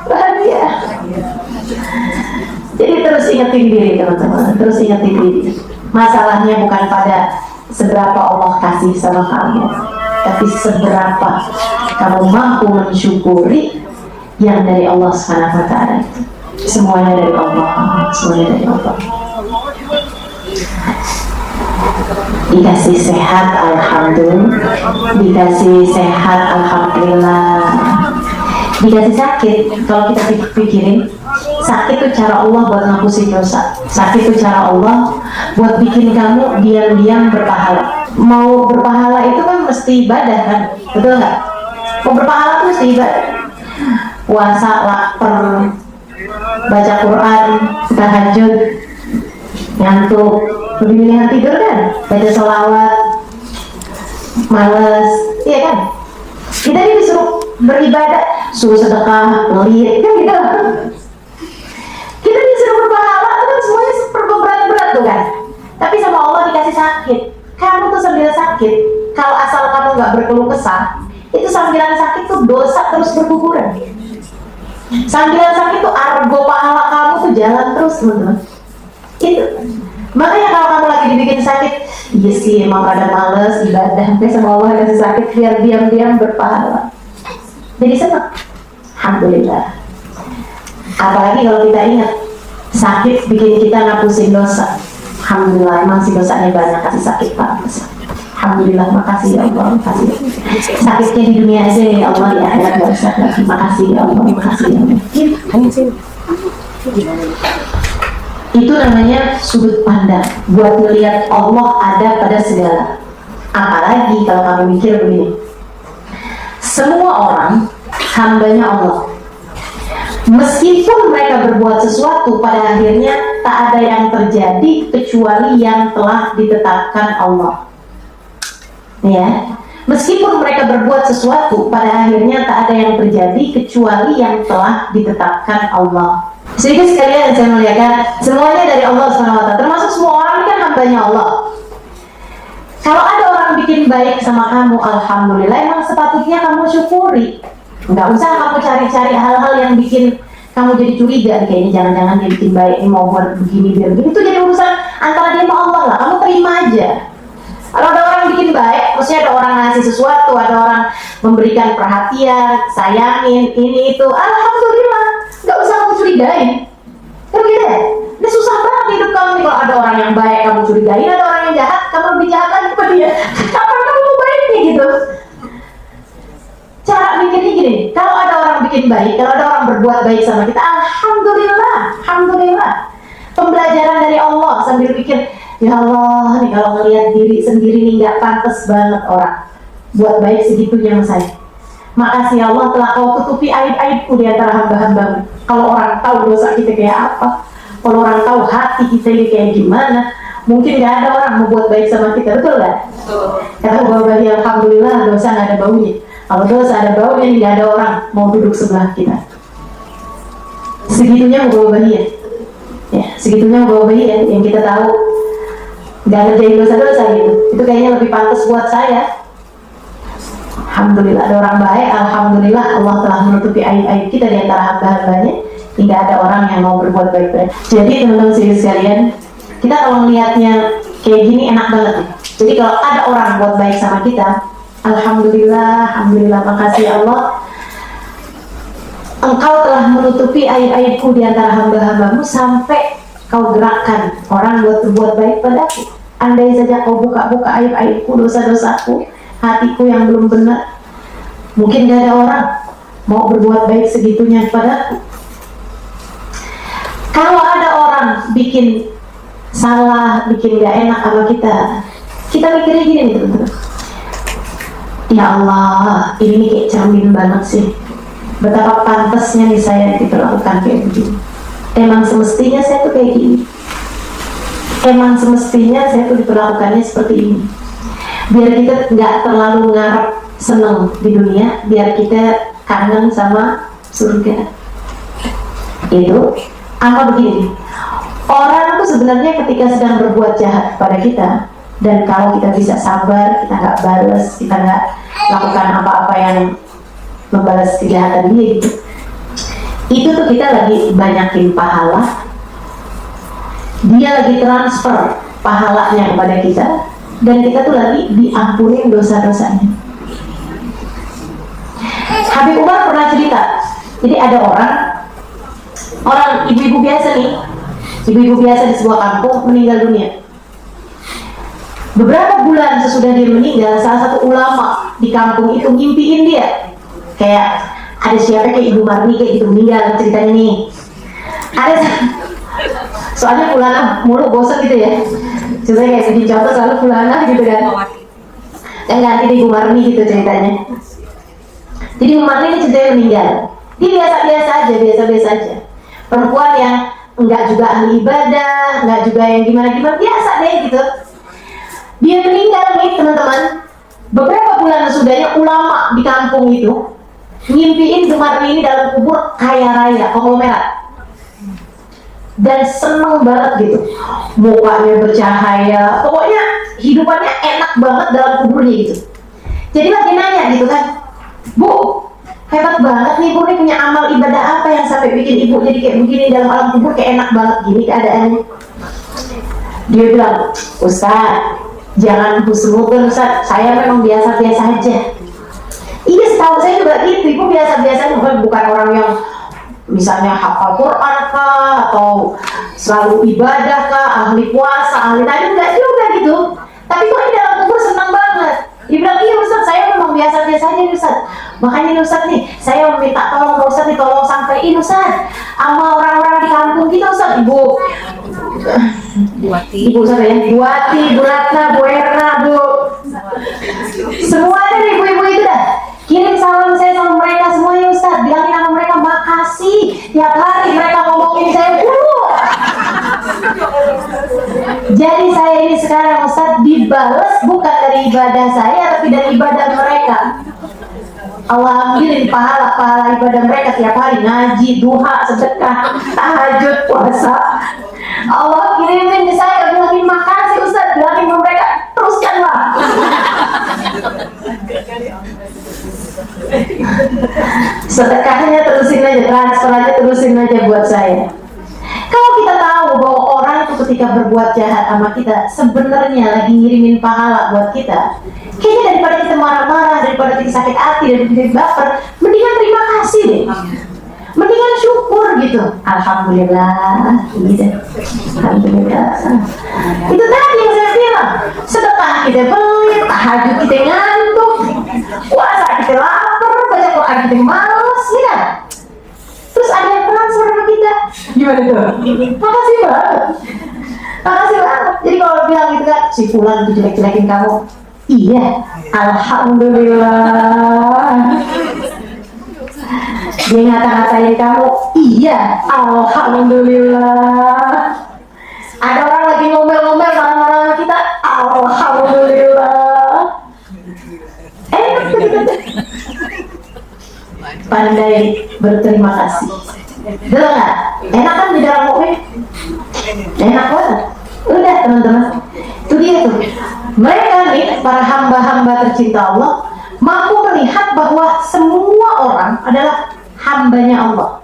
bahagia? Jadi terus ingetin diri teman-teman, terus ingetin diri. Masalahnya bukan pada seberapa Allah kasih sama kamu, tapi seberapa kamu mampu mensyukuri yang dari Allah Subhanahu wa Ta'ala. Semuanya dari Allah, semuanya dari Allah. Dikasih sehat, alhamdulillah. Dikasih sehat, alhamdulillah. Dikasih sakit, kalau kita pikirin, sakit itu cara Allah buat ngapusin dosa. Sakit itu cara Allah buat bikin kamu diam-diam berpahala. Mau berpahala itu kan mesti ibadah kan, betul nggak? Mau berpahala itu mesti ibadah. Puasa, lapar, baca Quran, tahajud, ngantuk, lebih mendingan tidur kan? Baca sholawat, males, iya kan? Kita ini disuruh beribadah, suruh sedekah, ngelit, kan gitu. Kita disuruh berpahala, itu kan semuanya berat-berat tuh kan. Tapi sama Allah dikasih sakit. Kamu tuh sambil sakit, kalau asal kamu nggak berkeluh kesah, itu sambilan sakit tuh dosa terus berguguran. Sambilan sakit tuh argo pahala kamu tuh jalan terus teman-teman. Itu. Makanya kalau kamu lagi dibikin sakit, iya sih emang rada males ibadah, tapi sama Allah kasih sakit biar diam-diam berpahala. Jadi senang. Alhamdulillah. Apalagi kalau kita ingat sakit bikin kita ngapusin dosa. Alhamdulillah, emang si dosanya banyak kasih sakit Pak. Alhamdulillah, makasih ya Allah, makasih. Sakitnya di dunia aja ya Allah ya, nggak usah lagi. Makasih ya Allah, makasih ya Allah. Itu namanya sudut pandang buat melihat Allah ada pada segala. Apalagi kalau kamu mikir begini, semua orang hambanya Allah. Meskipun mereka berbuat sesuatu, pada akhirnya tak ada yang terjadi kecuali yang telah ditetapkan Allah. Ya, meskipun mereka berbuat sesuatu, pada akhirnya tak ada yang terjadi kecuali yang telah ditetapkan Allah. Sedikit sekalian saya melihatkan semuanya dari Allah SWT, termasuk semua orang ini kan hambanya Allah. Kalau ada orang bikin baik sama kamu, alhamdulillah, emang sepatutnya kamu syukuri. Nggak usah kamu cari-cari hal-hal yang bikin kamu jadi curiga, kayaknya jangan-jangan dia bikin baik, ini mau buat begini biar begini. Itu jadi urusan antara dia sama Allah lah, kamu terima aja. Kalau ada orang bikin baik, maksudnya ada orang ngasih sesuatu, ada orang memberikan perhatian, sayangin, ini itu, alhamdulillah, nggak usah kamu curigain. Kan gitu ya? Ini susah banget hidup kamu nih kalau ada orang yang baik kamu curigain, ada orang yang jahat kamu lebih jahat lagi ke dia. Kapan kamu mau baik nih gitu? Cara mikirnya gini, kalau ada orang bikin baik, kalau ada orang berbuat baik sama kita, alhamdulillah, alhamdulillah. Pembelajaran dari Allah sambil pikir, ya Allah, nih kalau ngelihat diri sendiri nih nggak pantas banget orang buat baik segitunya sama saya. Makasih ya Allah telah kau tutupi aib-aibku di antara hamba-hambamu. Kalau orang tahu dosa kita kayak apa, kalau orang tahu hati kita ini kayak gimana, mungkin nggak ada orang mau buat baik sama kita, betul nggak? Kata Bapak, alhamdulillah dosa nggak ada baunya. Kalau dosa ada baunya, nggak ada orang mau duduk sebelah kita. Segitunya mau bawa bahagia, ya segitunya mau bawa bahagia yang kita tahu nggak ngerjain dosa-dosa gitu. Itu kayaknya lebih pantas buat saya. Alhamdulillah ada orang baik, alhamdulillah Allah telah menutupi aib-aib kita di antara hamba-hambanya, hingga ada orang yang mau berbuat baik-baik. Jadi teman-teman sekalian, kita kalau melihatnya kayak gini enak banget ya. Jadi kalau ada orang buat baik sama kita, alhamdulillah, alhamdulillah, makasih Allah, engkau telah menutupi aib-aibku di antara hamba-hambamu sampai kau gerakkan orang buat berbuat baik padaku. Andai saja kau buka-buka aib-aibku, dosa-dosaku, hatiku yang belum benar, mungkin gak ada orang mau berbuat baik segitunya padaku. Kalau ada orang bikin salah, bikin gak enak sama kita mikirnya gini nih teman-teman, ya Allah, ini kayak cermin banget sih, betapa pantasnya nih saya diperlakukan kayak begini. Emang semestinya saya tuh kayak gini, emang semestinya saya tuh diperlakukannya seperti ini. Biar kita nggak terlalu ngarep seneng di dunia, biar kita kangen sama surga. Itu apa begini? Orang itu sebenarnya ketika sedang berbuat jahat pada kita, dan kalau kita bisa sabar, kita nggak balas, kita nggak lakukan apa-apa yang membalas kejahatan dia gitu, itu tuh kita lagi banyakin pahala, dia lagi transfer pahalanya kepada kita, dan kita tuh lagi diampunin dosa-dosanya. Habib Umar pernah cerita, jadi ada orang ibu-ibu biasa nih, ibu-ibu biasa di sebuah kampung meninggal dunia. Beberapa bulan sesudah dia meninggal, salah satu ulama di kampung itu ngimpiin dia, kayak ada siapa kayak Ibu Marni kayak gitu meninggal ceritanya nih. Ada soalnya Fulana mulu bosan gitu ya, coba kayak bikin contoh selalu Fulana gitu kan, yang ganti di Ibu Marni gitu ceritanya. Jadi Ibu Marni ini ceritanya meninggal, dia biasa-biasa aja, perempuan yang enggak juga ahli ibadah, enggak juga yang gimana-gimana, biasa deh gitu. Dia meninggal nih teman-teman, beberapa bulan sesudahnya ulama di kampung itu ngimpiin Ibu Marni ini dalam kubur kaya raya, konglomerat, dan seneng banget gitu, mukanya bercahaya, pokoknya hidupannya enak banget dalam kuburnya gitu. Jadi lagi nanya gitu kan, Bu, hebat banget nih Bu, punya amal ibadah apa yang sampai bikin Ibu jadi kayak begini dalam alam kubur, kayak enak banget gini keadaannya. Dia bilang, Ustaz, jangan husnuzon Ustaz, saya memang biasa-biasa aja. Iya, setahu saya juga gitu, Ibu biasa-biasa, bukan orang yang misalnya hafal Quran kah, atau selalu ibadah kah, ahli puasa, ahli tadi, enggak juga gitu. Tapi kok ini dalam kubur senang banget. Dia bilang, iya Ustaz, saya memang biasa-biasa aja Ustaz. Makanya nih Ustaz nih, saya meminta tolong Ustaz nih, tolong sampein Ustaz sama orang-orang di kampung kita Ustaz. Ibu siapa ya? Bu Wati, Bu Ratna, Bu Erna, Bu semuanya nih ibu-ibu itu dah, kirim salam saya sama mereka semuanya Ustaz, bilangin sama mereka makasih, tiap hari mereka ngomongin saya dulu. Jadi saya ini sekarang Ustaz dibalas bukan dari ibadah saya, tapi dari ibadah mereka. Allah ambilin pahala ibadah mereka tiap hari, ngaji, duha, sedekah, tahajud, puasa. Allah kirimin di saya, bilangin makasih Ustaz, bilangin sama mereka, teruskanlah. Sedekahnya terusin aja, transfer aja terusin aja buat saya. Kalau kita tahu bahwa orang itu ketika berbuat jahat sama kita sebenarnya lagi ngirimin pahala buat kita, kayaknya daripada kita marah-marah, daripada kita sakit hati, daripada kita baper, mendingan terima kasih deh, mendingan syukur gitu. Alhamdulillah gitu. Alhamdulillah. Itu tadi yang saya bilang, sedekah kita pelit, tahajud kita ngantuk, puasa kita lapar, baca Quran kita malas, ya kan? Terus ada yang transfer sama kita, gimana tuh? Makasih banget, makasih banget. Jadi kalau bilang gitu kan, si fulan itu jelek-jelekin kamu, iya, alhamdulillah. Dia ngata-ngatain kamu, iya, alhamdulillah. Ada orang lagi ngomel-ngomel marah-marah sama kita, alhamdulillah. Enak gitu. Pandai berterima kasih. Betul nggak? Enak kan di dalam mukmin? Enak banget. Udah teman-teman, itu dia tuh. Mereka nih, para hamba-hamba tercinta Allah, mampu melihat bahwa semua orang adalah hambanya Allah.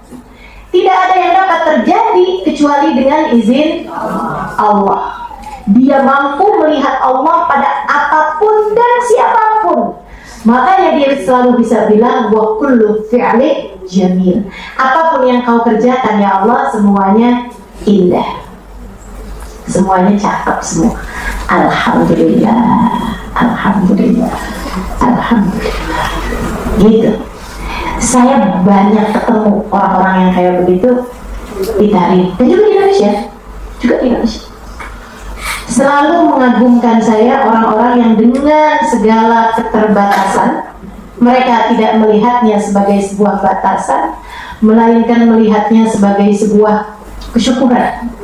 Tidak ada yang dapat terjadi kecuali dengan izin Allah. Dia mampu melihat Allah pada apapun dan siapapun. Makanya dia selalu bisa bilang wa kullu fi'li jamil. Apapun yang kau kerjakan ya Allah, semuanya indah. Semuanya cakep semua. Alhamdulillah. Alhamdulillah. Alhamdulillah. Gitu. Saya banyak ketemu orang-orang yang kayak begitu di Tarim dan juga di Indonesia. Juga di Indonesia. Selalu mengagumkan saya orang-orang yang dengan segala keterbatasan, mereka tidak melihatnya sebagai sebuah batasan, melainkan melihatnya sebagai sebuah kesyukuran.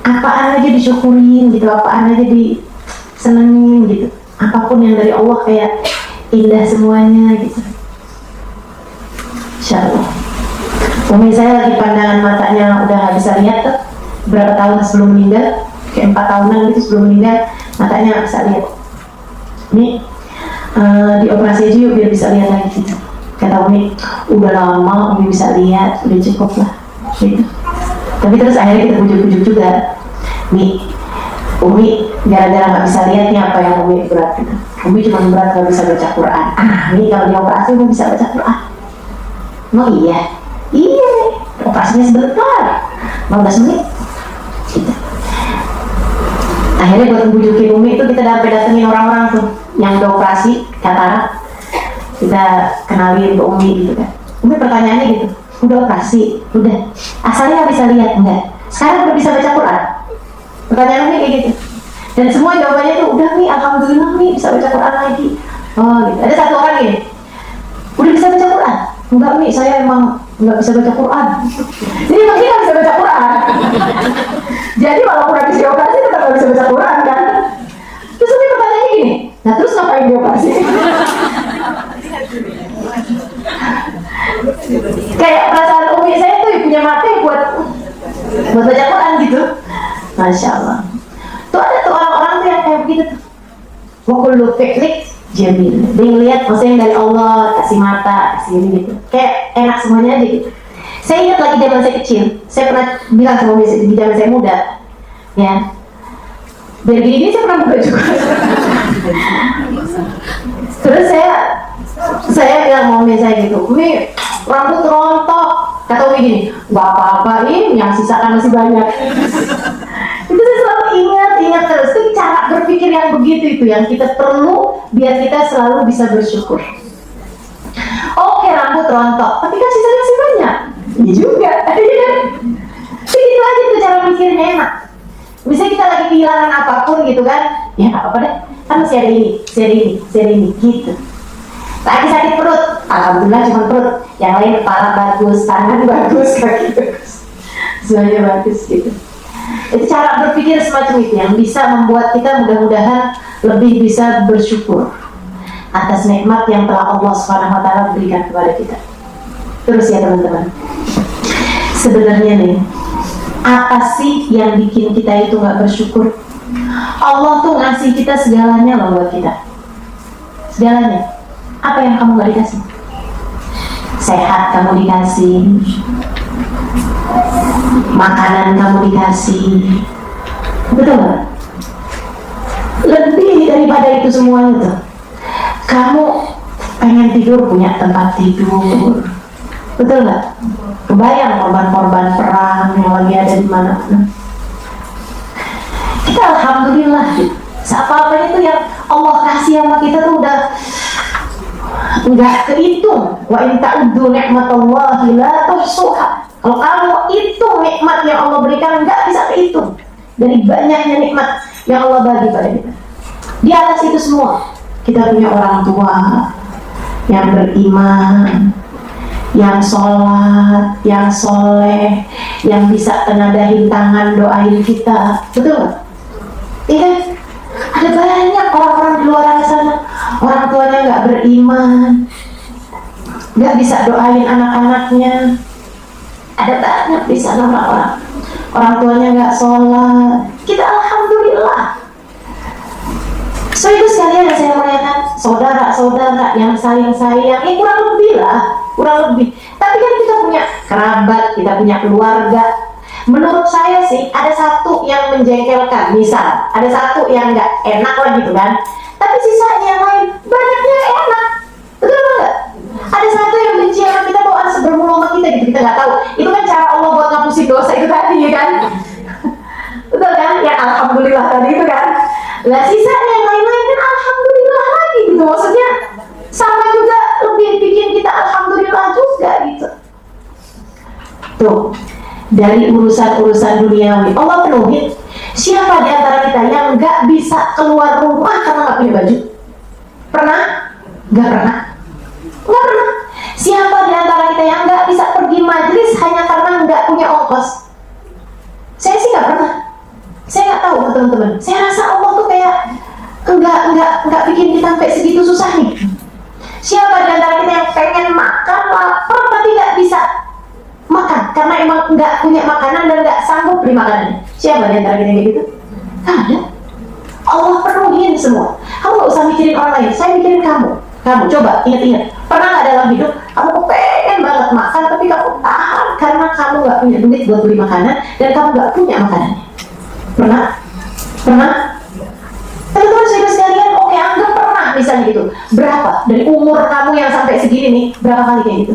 Apaan aja disyukurin gitu, apaan aja disenengin gitu. Apapun yang dari Allah kayak indah semuanya gitu. Insyaallah. Umi saya lagi pandangan matanya udah gak bisa lihat tuh, berapa tahun sebelum meninggal, kayak 4 tahunan gitu sebelum meninggal, matanya gak bisa lihat. Ini dioperasi aja yuk biar bisa lihat lagi gitu. Kata Umi, udah lama Umi bisa lihat, udah cukup lah gitu. Tapi terus akhirnya kita bujuk-bujuk juga, Umi gara-gara gak bisa lihat nih apa yang Umi berat gitu. Umi cuma berat gak bisa baca Quran. Nih kalau dioperasi Umi bisa baca Quran. Oh iya, iya, operasinya sebentar, 15 menit gitu. Akhirnya buat bujukin Umi itu kita datengin orang-orang tuh yang udah operasi katarak, kita kenalin ke Umi gitu kan. Umi pertanyaannya gitu, udah operasi, udah, asalnya nggak bisa lihat, enggak, sekarang udah bisa baca Quran. Pertanyaan Umi kayak gitu, dan semua jawabannya tuh udah nih, alhamdulillah nih bisa baca Quran lagi. Oh gitu. Ada satu orang nih, udah bisa baca Quran. Enggak nih, saya emang nggak bisa baca Quran. Jadi emang dia nggak bisa baca Quran. Jadi walaupun habis dioperasi tetap nggak bisa baca Quran kan. Terus Umi pertanyaannya gini, nah terus ngapain dioperasi? Kayak perasaan Umi saya tuh punya mata buat baca Quran gitu. Masya Allah. Tuh ada tuh orang-orang tuh yang kayak begitu tuh. Wa kullu fi'li jamil. Dia ngeliat maksudnya yang dari Allah, kasih mata, kasih ini gitu. Kayak enak semuanya aja gitu. Saya ingat lagi zaman saya kecil, saya pernah bilang sama Umi di zaman saya muda, ya. Biar gini saya pernah muda juga. Terus saya bilang sama Umi saya gitu, Umi rambut rontok. Kata Umi gini, gak apa-apa nih, yang sisa kan masih banyak. Itu saya selalu ingat terus. Itu cara berpikir yang begitu itu yang kita perlu biar kita selalu bisa bersyukur. Oke, rambut rontok, tapi kan sisanya masih banyak. Iya juga. Jadi itu aja tuh cara mikirnya enak. Misalnya kita lagi kehilangan apapun gitu kan, ya gak apa-apa deh, kan masih ada ini, masih ada ini, gitu. Lagi sakit perut, alhamdulillah cuma perut. Yang lain kepala bagus, tangan bagus, kaki bagus, semuanya bagus gitu. Itu cara berpikir semacam itu yang bisa membuat kita mudah-mudahan lebih bisa bersyukur atas nikmat yang telah Allah SWT berikan kepada kita. Terus ya teman-teman, sebenarnya nih, apa sih yang bikin kita itu gak bersyukur? Allah tuh ngasih kita segalanya loh buat kita. Segalanya. Apa yang kamu gak dikasih? Sehat kamu dikasih, Makanan kamu dikasih, betul nggak? Lebih daripada itu semuanya tuh, kamu pengen tidur punya tempat tidur, betul nggak? Kebayang korban-korban perang yang lagi ada di mana-mana. Kita alhamdulillah, apa-apanya tuh yang Allah kasih sama kita tuh udah nggak kehitung. Wa in ta'uddu ni'matallahi la tuhsuha. Kalau kamu hitung nikmat yang Allah berikan, nggak bisa kehitung dari banyaknya nikmat yang Allah bagi pada kita. Di atas itu semua, kita punya orang tua yang beriman, yang sholat, yang soleh, yang bisa tenadahin tangan doain kita, betul? Iya. Ada banyak orang-orang di luar sana, orang tuanya nggak beriman, nggak bisa doain anak-anaknya. Ada banyak di sana orang tuanya nggak sholat. Kita alhamdulillah. So itu sekalian yang saya muliakan, saudara-saudara yang saling sayang, kurang lebih lah, kurang lebih. Tapi kan kita punya kerabat, kita punya keluarga. Menurut saya sih ada satu yang menjengkelkan, misal ada satu yang nggak enak lah gitu kan, tapi sisanya yang lain banyaknya enak, betul nggak? Ada satu yang benci sama kita bawaan sebermulu sama kita gitu, kita nggak tahu. Itu kan cara Allah buat ngapusin dosa itu tadi ya kan? Betul kan? Ya alhamdulillah tadi itu kan. Lah sisanya yang lain-lain kan alhamdulillah lagi gitu, maksudnya sama juga lebih bikin kita alhamdulillah juga gitu. Tuh. Dari urusan-urusan duniawi Allah penuhin. Siapa di antara kita yang nggak bisa keluar rumah karena nggak punya baju? Pernah? Nggak pernah. Nggak pernah. Siapa di antara kita yang nggak bisa pergi majelis hanya karena nggak punya ongkos? Saya sih nggak pernah. Saya nggak tahu teman-teman. Saya rasa Allah tuh kayak nggak bikin kita sampai segitu susah nih. Siapa di antara kita yang pengen makan lapar tapi nggak bisa makan karena emang nggak punya makanan dan nggak sanggup beli makanannya? Siapa di antara kita yang gitu? Ada. Allah penuhin semua. Kamu nggak usah mikirin orang lain, saya mikirin kamu. Kamu coba ingat-ingat, pernah nggak dalam hidup kamu pengen banget makan tapi kamu tahan karena kamu nggak punya duit buat beli makanan dan kamu nggak punya makanannya? Pernah? Pernah? Teman-teman saya sekalian, oke anggap pernah misalnya gitu. Berapa dari umur kamu yang sampai segini nih, berapa kali kayak gitu?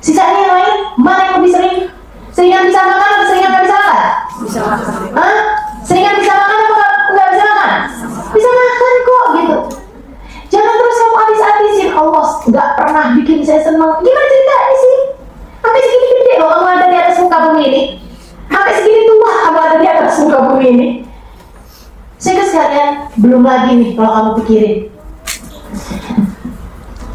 Sisanya yang lain, mana yang lebih sering? Seringan bisa makan atau seringan nggak bisa makan? Bisa makan. Hah? Seringan bisa makan atau nggak bisa makan? Bisa makan kok gitu. Jangan terus kamu habis-habisin. Allah nggak pernah bikin saya senang. Gimana ceritanya sih? Sampai segini gede loh kamu ada di atas muka bumi ini. Sampai segini tua kamu ada di atas muka bumi ini. Sehingga sekalian, belum lagi nih kalau kamu pikirin.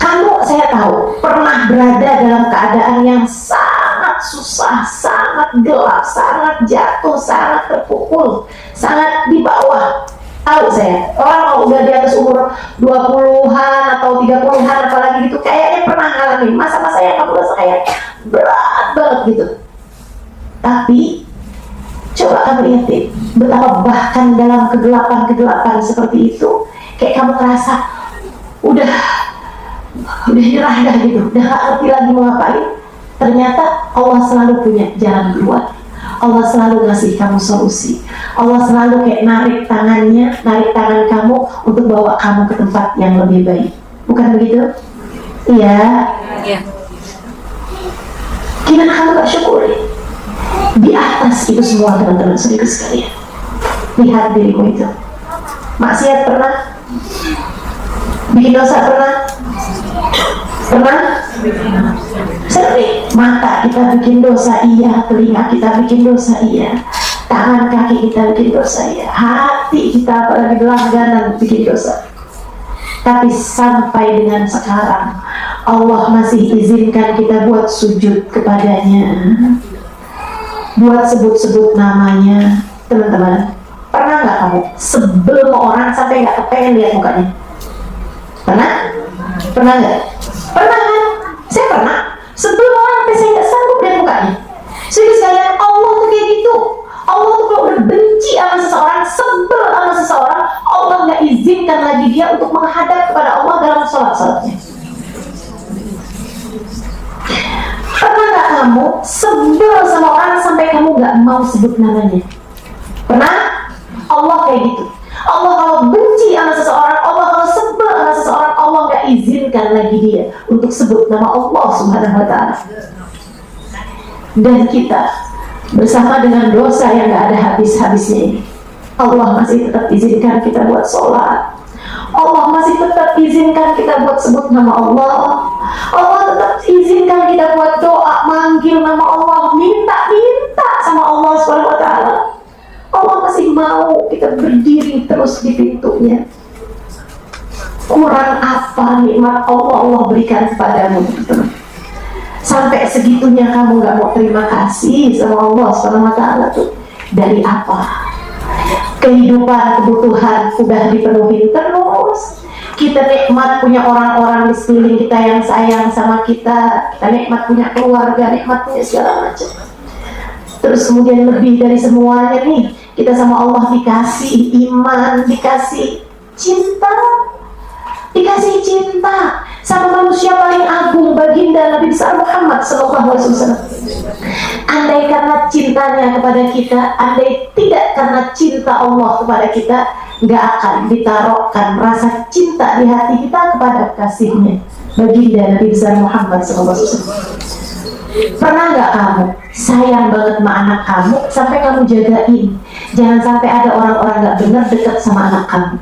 Kamu, saya tahu, pernah berada dalam keadaan yang sangat susah, sangat gelap, sangat jatuh, sangat terpukul, sangat di bawah. Tahu saya, orang kalau udah di atas umur 20-an atau 30-an apalagi gitu, kayaknya pernah ngalamin masa-masa yang kamu rasa kayak berat banget gitu. Tapi, coba kamu ingetin, betapa bahkan dalam kegelapan-kegelapan seperti itu, kayak kamu ngerasa udah nyerah dah gitu, udah gak ngerti lagi mau ngapain. Ternyata Allah selalu punya jalan keluar. Allah selalu ngasih kamu solusi. Allah selalu kayak narik tangannya, narik tangan kamu untuk bawa kamu ke tempat yang lebih baik. Bukan begitu? Iya. Iya. Gimana kamu gak syukuri? Di atas itu semua teman-teman saudara sekalian, lihat dirimu itu. Maksiat pernah? Bikin dosa pernah? Pernah? Sering. Mata kita bikin dosa, iya. Telinga kita bikin dosa, iya. Tangan kaki kita bikin dosa, iya. Hati kita apalagi langganan bikin dosa. Tapi sampai dengan sekarang Allah masih izinkan kita buat sujud kepadanya, buat sebut-sebut namanya. Teman-teman, pernah nggak kamu sebel sama orang sampai nggak kepengen lihat mukanya? Pernah? Pernah nggak? Pernah kan? Saya pernah. Sebelum orang sampai saya nggak sanggup lihat mukanya. Jadi sekalian Allah tuh kayak gitu. Allah tuh kalau udah benci sama seseorang, sebel sama seseorang, Allah nggak izinkan lagi dia untuk menghadap kepada Allah dalam sholat-sholatnya. Pernah nggak kamu kamu sebel sama orang sampai kamu gak mau sebut namanya? Pernah? Allah kayak gitu. Allah kalau benci sama seseorang, Allah kalau sebel sama seseorang, Allah gak izinkan lagi dia untuk sebut nama Allah Subhanahu wa ta'ala. Dan kita bersama dengan dosa yang gak ada habis-habisnya ini, Allah masih tetap izinkan kita buat sholat. Allah masih tetap izinkan kita buat sebut nama Allah. Allah tetap izinkan kita buat doa, manggil nama Allah, minta sama Allah Subhanahu wa ta'ala. Allah masih mau kita berdiri terus di pintunya. Kurang apa nikmat Allah berikan kepadamu? Sampai segitunya kamu gak mau terima kasih sama Allah Subhanahu wa ta'ala tuh. Dari apa? Kehidupan, kebutuhan sudah dipenuhi terus. Kita nikmat punya orang-orang di sekeliling kita yang sayang sama kita. Kita nikmat punya keluarga, nikmat punya segala macam. Terus kemudian lebih dari semuanya nih, kita sama Allah dikasih iman, dikasih cinta, sama manusia paling agung, baginda Nabi besar Muhammad SAW. Andai karena cintanya kepada kita, andai tidak karena cinta Allah kepada kita, nggak akan ditaruhkan rasa cinta di hati kita kepada kasihnya baginda Nabi besar Muhammad SAW. Pernah nggak kamu sayang banget sama anak kamu sampai kamu jagain jangan sampai ada orang-orang nggak benar dekat sama anak kamu?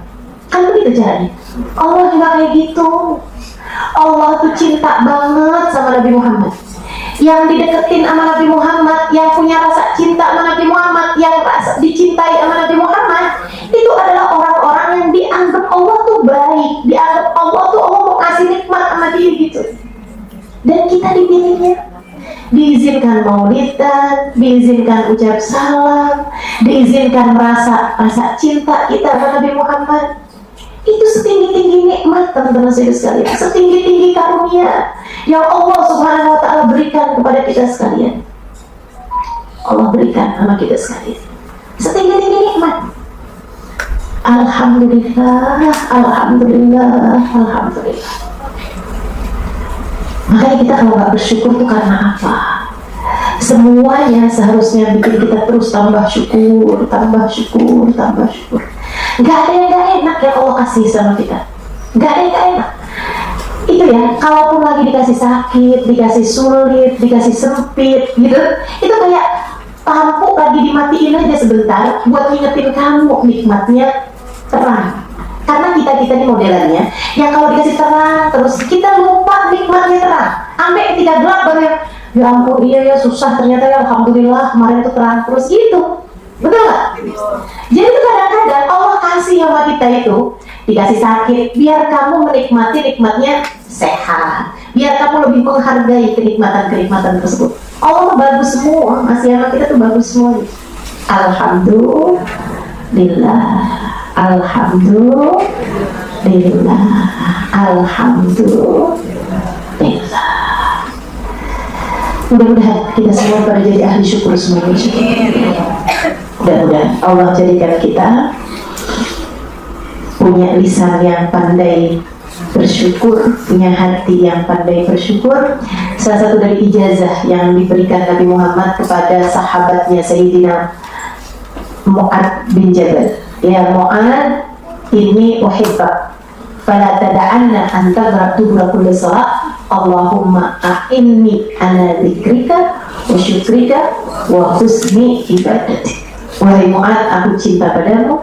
Kan begitu caranya. Allah juga kayak gitu. Allah tuh cinta banget sama Nabi Muhammad. Yang dideketin sama Nabi Muhammad, yang punya rasa cinta sama Nabi Muhammad, yang rasa dicintai sama Nabi Muhammad, itu adalah orang-orang yang dianggap Allah tuh baik, dianggap Allah tuh Allah mau kasih nikmat sama dia gitu. Dan kita dipilihnya, diizinkan maulidan, diizinkan ucap salam, diizinkan merasa cinta kita kepada Nabi Muhammad. Itu setinggi-tinggi nikmat, teman-teman sekalian, setinggi-tinggi karunia yang Allah Subhanahu wa ta'ala berikan kepada kita sekalian. Allah berikan sama kita sekalian setinggi-tinggi nikmat. Alhamdulillah, alhamdulillah, alhamdulillah. Makanya kita kalau gak bersyukur itu karena apa? Semuanya seharusnya bikin kita terus tambah syukur, tambah syukur, tambah syukur. Gak ada yang gak enak yang Allah kasih sama kita. Gak ada yang gak enak. Itu ya, kalaupun lagi dikasih sakit, dikasih sulit, dikasih sempit gitu, itu kayak lampu lagi dimatiin aja sebentar buat ngingetin kamu nikmatnya terang. Karena kita ini modelannya yang kalau dikasih terang terus kita lupa nikmatnya terang. Sampai ketika gelap baru ya ampun iya ya susah ternyata ya alhamdulillah kemarin itu terang terus gitu. Betul nggak? Jadi itu kadang-kadang Allah kasih sama kita itu dikasih sakit biar kamu menikmati nikmatnya sehat, biar kamu lebih menghargai kenikmatan tersebut. Allah bagus semua, masih sama kita tuh bagus semua. Alhamdulillah, alhamdulillah, alhamdulillah. Mudah-mudahan kita semua pada jadi ahli syukur semuanya. Mudah-mudahan Allah jadikan kita punya lisan yang pandai bersyukur, punya hati yang pandai bersyukur. Salah satu dari ijazah yang diberikan Nabi Muhammad kepada sahabatnya Sayyidina Mu'ad bin Jabal, ya Mu'ad, ini uhibbak fala tada'anna an tagrab dubra kulli salat Allahumma a'inni ala dzikrika wa syukrika wa husni ibadati. Wahai Mu'ad, aku cinta padamu,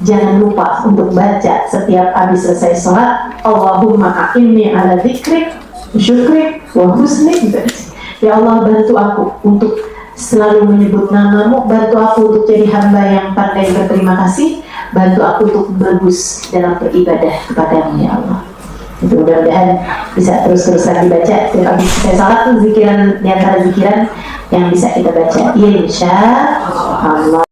jangan lupa untuk baca setiap habis selesai sholat Allahumma a'inni ala dzikrik wa syukrik wa husni ibadati. Ya Allah, bantu aku untuk selalu menyebut namamu, bantu aku untuk jadi hamba yang pandai berterima kasih, bantu aku untuk bagus dalam beribadah kepadamu ya Allah. Itu mudah-mudahan bisa terus-terusan dibaca setiap habis selesai sholat. Zikiran di antara zikiran yang bisa kita baca insya Allah.